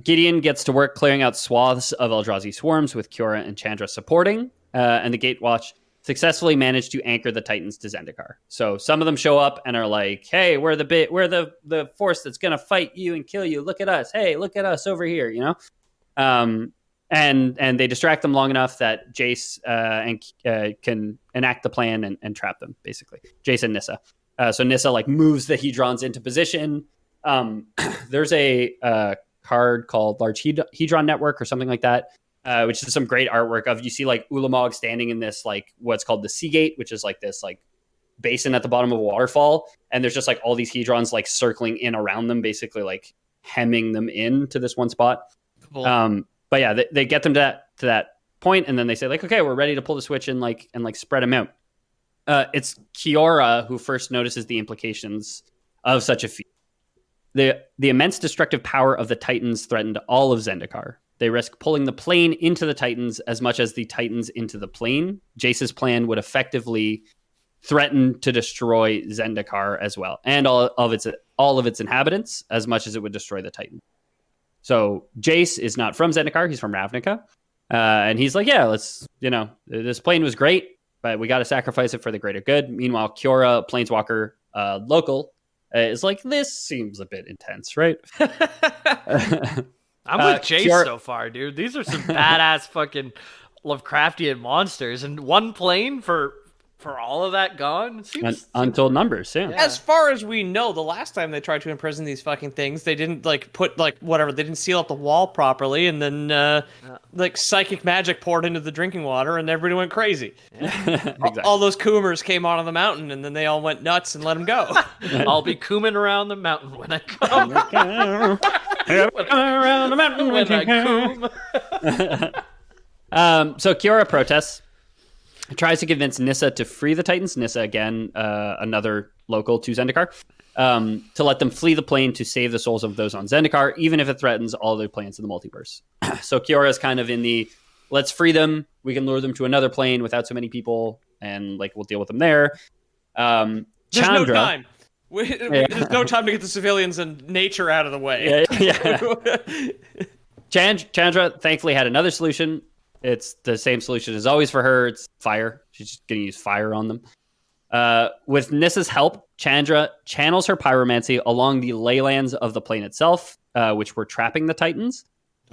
Gideon gets to work clearing out swaths of Eldrazi swarms with Kiora and Chandra supporting, and the Gatewatch successfully managed to anchor the Titans to Zendikar. So some of them show up and are like, hey, we're the force that's going to fight you and kill you. Look at us. Hey, look at us over here, you know? And they distract them long enough that Jace can enact the plan and trap them, basically. Jace and Nissa. So Nissa like moves the Hedrons into position. There's a card called Large Hedron Network or something like that, which is some great artwork of, you see like Ulamog standing in this like what's called the Sea Gate, which is like this like basin at the bottom of a waterfall, and there's just like all these Hedrons like circling in around them, basically like hemming them in to this one spot. Cool. But yeah, they get them to that point, and then they say like, okay, we're ready to pull the switch and spread them out. It's Kiora who first notices the implications of such a feat. The immense destructive power of the Titans threatened all of Zendikar. They risk pulling the plane into the Titans as much as the Titans into the plane. Jace's plan would effectively threaten to destroy Zendikar as well, and all of its inhabitants, as much as it would destroy the Titan. So Jace is not from Zendikar; he's from Ravnica, and he's like, "Yeah, let's. This plane was great, but we got to sacrifice it for the greater good." Meanwhile, Kiora, Planeswalker, local, is like, "This seems a bit intense, right?" I'm with Jace so far, dude. These are some badass fucking Lovecraftian monsters, and one plane for all of that gone? Untold numbers, yeah. As far as we know, the last time they tried to imprison these fucking things, they didn't put they didn't seal up the wall properly, and then psychic magic poured into the drinking water, and everybody went crazy. Yeah. Exactly. All those Coomers came out on the mountain, and then they all went nuts and let them go. I'll be cooming around the mountain when I come. Around the mountain when I coom. So Kiora protests. Tries to convince Nissa to free the Titans. Nissa, again, another local to Zendikar, to let them flee the plane to save the souls of those on Zendikar, even if it threatens all the planes in the multiverse. So Kiora is kind of in the, let's free them. We can lure them to another plane without so many people, and we'll deal with them there. There's no time. There's no time to get the civilians and nature out of the way. Yeah. Chandra thankfully had another solution. It's the same solution as always for her. It's fire. She's just going to use fire on them. With Nissa's help, Chandra channels her pyromancy along the leylands of the plane itself, which were trapping the Titans.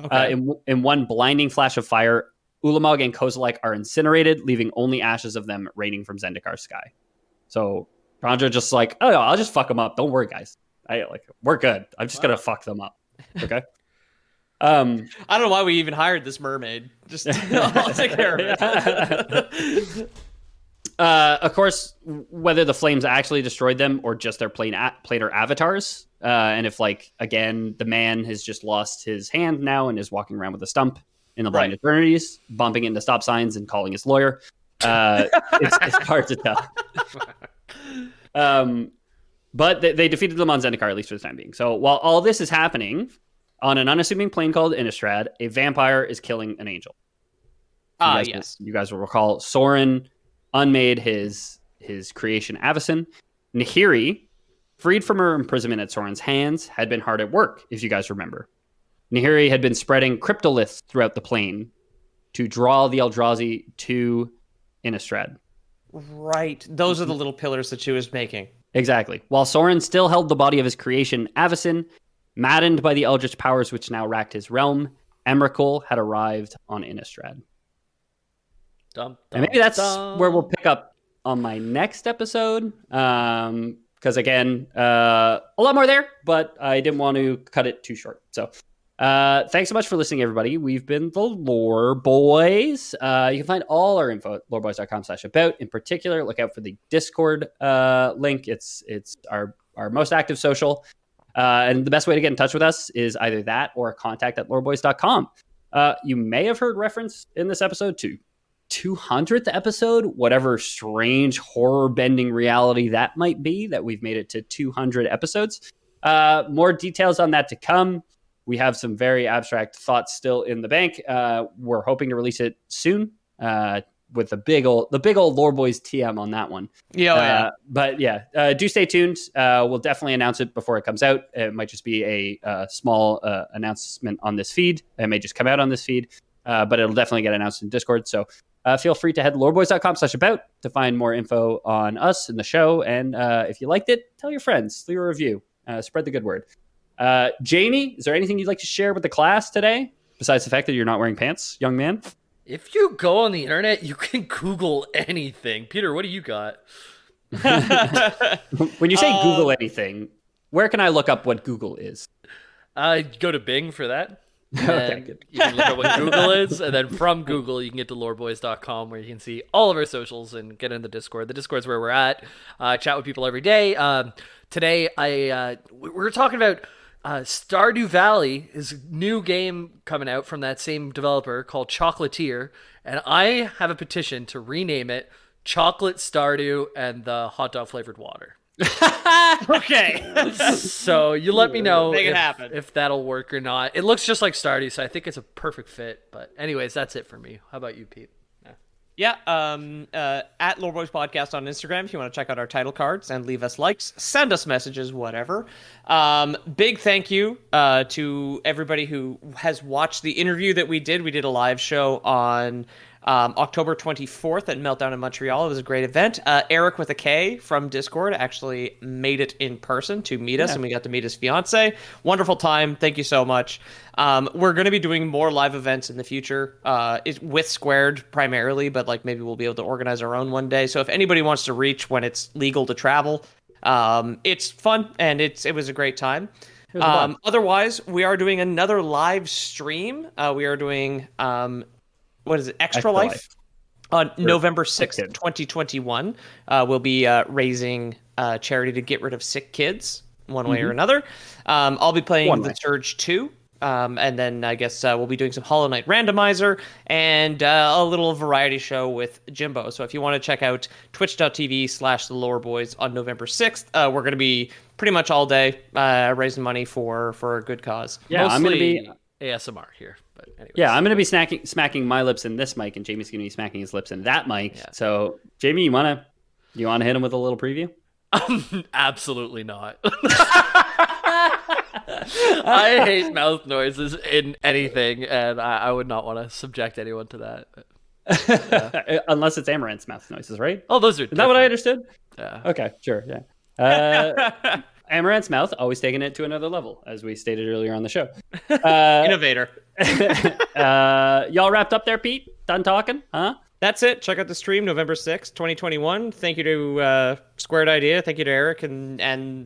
Okay. In one blinding flash of fire, Ulamog and Kozilek are incinerated, leaving only ashes of them raining from Zendikar's sky. So Chandra just like, oh, I'll just fuck them up. Don't worry, guys. We're good. I'm just going to fuck them up. Okay. I don't know why we even hired this mermaid. Just I'll take care of it. Of course, whether the flames actually destroyed them or just their planar avatars, and if again the man has just lost his hand now and is walking around with a stump in the blind eternities, bumping into stop signs and calling his lawyer, it's hard to tell. But they defeated them on Zendikar, at least for the time being. So while all this is happening, on an unassuming plane called Innistrad, a vampire is killing an angel. Yes. You guys will recall Sorin unmade his creation Avacyn. Nahiri, freed from her imprisonment at Sorin's hands, had been hard at work, if you guys remember. Nahiri had been spreading cryptoliths throughout the plane to draw the Eldrazi to Innistrad. Right. Those are the little pillars that she was making. Exactly. While Sorin still held the body of his creation Avacyn, maddened by the eldritch powers which now racked his realm, Emrakul had arrived on Innistrad. And maybe that's where we'll pick up on my next episode. Because again, a lot more there, but I didn't want to cut it too short. So thanks so much for listening, everybody. We've been the Lore Boys. You can find all our info at loreboys.com/about. In particular, look out for the Discord link. It's our most active social. And the best way to get in touch with us is either that or contact@loreboys.com. You may have heard reference in this episode to 200th episode, whatever strange horror-bending reality that might be, that we've made it to 200 episodes. More details on that to come. We have some very abstract thoughts still in the bank. We're hoping to release it soon. With the big old Lore Boys TM on that one. Yeah. But yeah, do stay tuned. We'll definitely announce it before it comes out. It might just be a small announcement on this feed. It may just come out on this feed, but it'll definitely get announced in Discord. So feel free to head to loreboys.com/about to find more info on us and the show. And if you liked it, tell your friends, leave a review, spread the good word. Jamie, is there anything you'd like to share with the class today, besides the fact that you're not wearing pants, young man? If you go on the internet, you can Google anything. Peter, what do you got? When you say Google anything, where can I look up what Google is? Go to Bing for that. Okay, good. You can look at what Google is, and then from Google, you can get to loreboys.com, where you can see all of our socials and get in the Discord. The Discord's where we're at. Chat with people every day. Today, we're talking about Stardew Valley is a new game coming out from that same developer called Chocolatier, and I have a petition to rename it Chocolate Stardew and the Hot Dog Flavored Water. Okay. So you let me know Make it happen. if that'll work or not. It looks just like Stardy, so I think it's a perfect fit. But anyways, that's it for me. How about you, Pete? Yeah, at Loreboys Podcast on Instagram if you want to check out our title cards and leave us likes, send us messages, whatever. Big thank you to everybody who has watched the interview that we did. We did a live show on October 24th at Meltdown in Montreal. It was a great event. Eric with a K from Discord actually made it in person to meet us, and we got to meet his fiance. Wonderful time. Thank you so much. We're going to be doing more live events in the future, with Squared primarily, but like maybe we'll be able to organize our own one day. So if anybody wants to reach when it's legal to travel, it's fun and it was a great time. Otherwise, we are doing another live stream. We are doing what is it? Extra Life on November 6th, 2021. We'll be raising charity to get rid of sick kids one way or another. I'll be playing The Surge 2. And then I guess we'll be doing some Hollow Knight randomizer and a little variety show with Jimbo. So if you want to check out twitch.tv/the Lore Boys on November 6th, we're going to be pretty much all day raising money for a good cause. Yeah, mostly I'm going to be ASMR here. But anyways. Yeah, I'm going to be smacking my lips in this mic, and Jamie's going to be smacking his lips in that mic. Yeah. So, Jamie, you want to hit him with a little preview? Absolutely not. I hate mouth noises in anything, and I would not want to subject anyone to that. Yeah. Unless it's Amaranth's mouth noises, right? Oh, those are. Is that what I understood? Yeah. Okay, sure. Yeah. Amaranth's mouth always taking it to another level, as we stated earlier on the show. Innovator. Y'all wrapped up there, Pete? Done talking? Huh? That's it. Check out the stream November 6th, 2021. Thank you to Squared Idea. Thank you to Eric and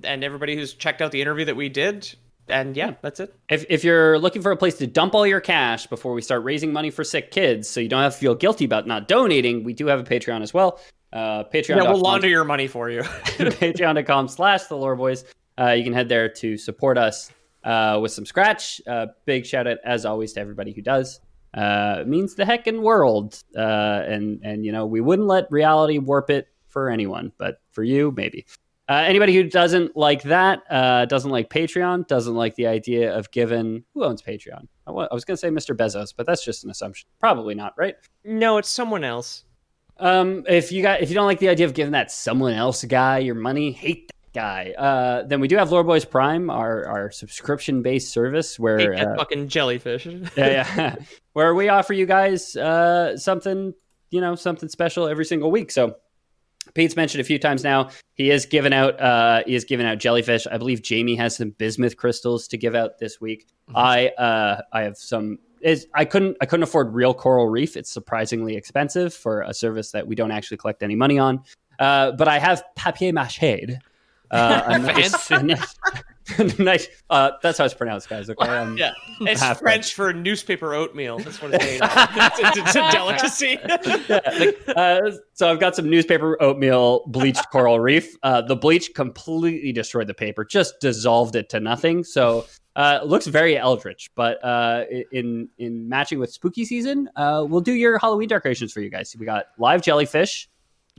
everybody who's checked out the interview that we did. And yeah, that's it. If you're looking for a place to dump all your cash before we start raising money for sick kids, so you don't have to feel guilty about not donating, we do have a Patreon as well. Patreon. Yeah, we'll launder your money for you. Patreon.com/the Lore Boys. You can head there to support us with some scratch. Big shout out, as always, to everybody who does. It means the heckin' world. And you know, we wouldn't let reality warp it for anyone, but for you, maybe. Anybody who doesn't like that, doesn't like Patreon, doesn't like the idea of giving... Who owns Patreon? I was going to say Mr. Bezos, but that's just an assumption. Probably not, right? No, it's someone else. If you don't like the idea of giving that someone else guy your money, hate that guy, then we do have Lore Boys Prime, our subscription-based service where... Hate that fucking jellyfish. yeah. Where we offer you guys something special every single week. So Pete's mentioned a few times now, he is giving out jellyfish. I believe Jamie has some bismuth crystals to give out this week. I have some... I couldn't afford real coral reef. It's surprisingly expensive for a service that we don't actually collect any money on. But I have papier mâché. Fancy. Nice. That's how it's pronounced, guys. Okay. Yeah, it's French for newspaper oatmeal. That's what it's made of. It's a delicacy. So I've got some newspaper oatmeal bleached coral reef. The bleach completely destroyed the paper, just dissolved it to nothing. So it looks very eldritch. But in matching with spooky season, we'll do your Halloween decorations for you guys. We got live jellyfish,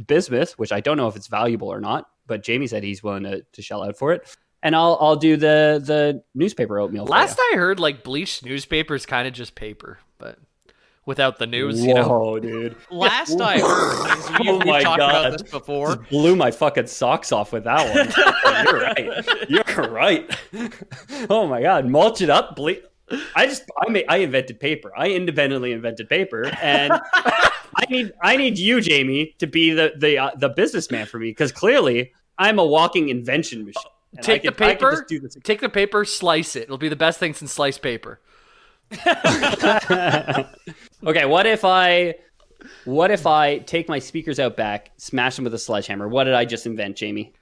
bismuth, which I don't know if it's valuable or not, but Jamie said he's willing to shell out for it. And I'll do the newspaper oatmeal. Last I heard, like, bleached newspaper is kind of just paper, but without the news, Whoa, dude. Last I heard, we've talked about this before. Just blew my fucking socks off with that one. You're right. You're right. Oh my God. Mulch it up. I invented paper. I independently invented paper, and I need you, Jamie, to be the businessman for me, because clearly I'm a walking invention machine. Take the paper, slice it. It'll be the best thing since sliced paper. Okay, what if I take my speakers out back, smash them with a sledgehammer? What did I just invent, Jamie?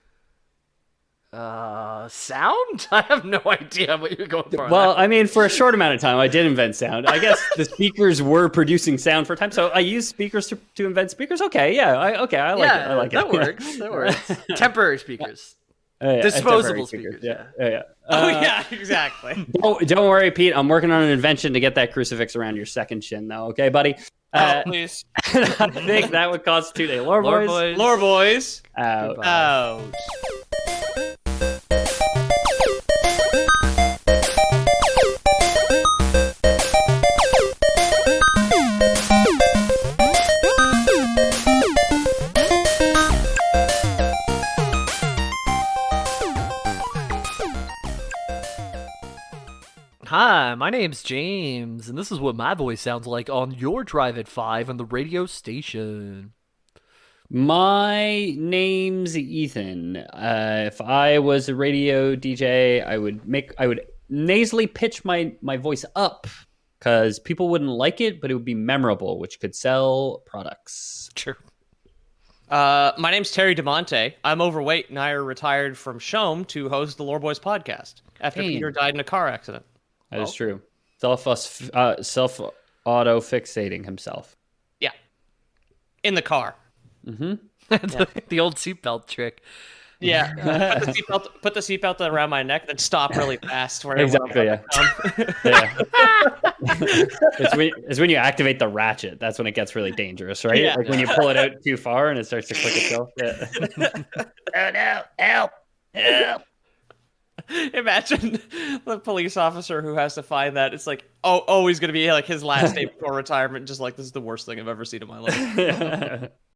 Sound? I have no idea what you're going for. Well, I mean, for a short amount of time, I did invent sound. I guess the speakers were producing sound for a time, so I used speakers to invent speakers. Okay, yeah, I like it. I like that it. Works. That works. Temporary speakers. Yeah, disposable speakers. Yeah. Yeah, exactly. Don't worry, Pete. I'm working on an invention to get that crucifix around your second shin, though. Okay, buddy? Please. I think that would constitute a Lore Boys. Lore Boys. Out. Out. Hi, my name's James, and this is what my voice sounds like on your drive at 5 on the radio station. My name's Ethan. If I was a radio DJ, I would nasally pitch my voice up because people wouldn't like it, but it would be memorable, which could sell products. True. My name's Terry DeMonte. I'm overweight, and I retired from Shome to host the Lore Boys podcast after Peter died in a car accident. That is true. Self auto fixating himself. Yeah. In the car. Mm-hmm. The old seatbelt trick. Yeah. Put the seatbelt around my neck, then stop really fast. Exactly. Yeah. It's when you activate the ratchet. That's when it gets really dangerous, right? Yeah. Like when you pull it out too far and it starts to click itself. Yeah. Oh no! Help! Imagine the police officer who has to find that. It's like, always going to be like his last day before retirement. Just like, this is the worst thing I've ever seen in my life.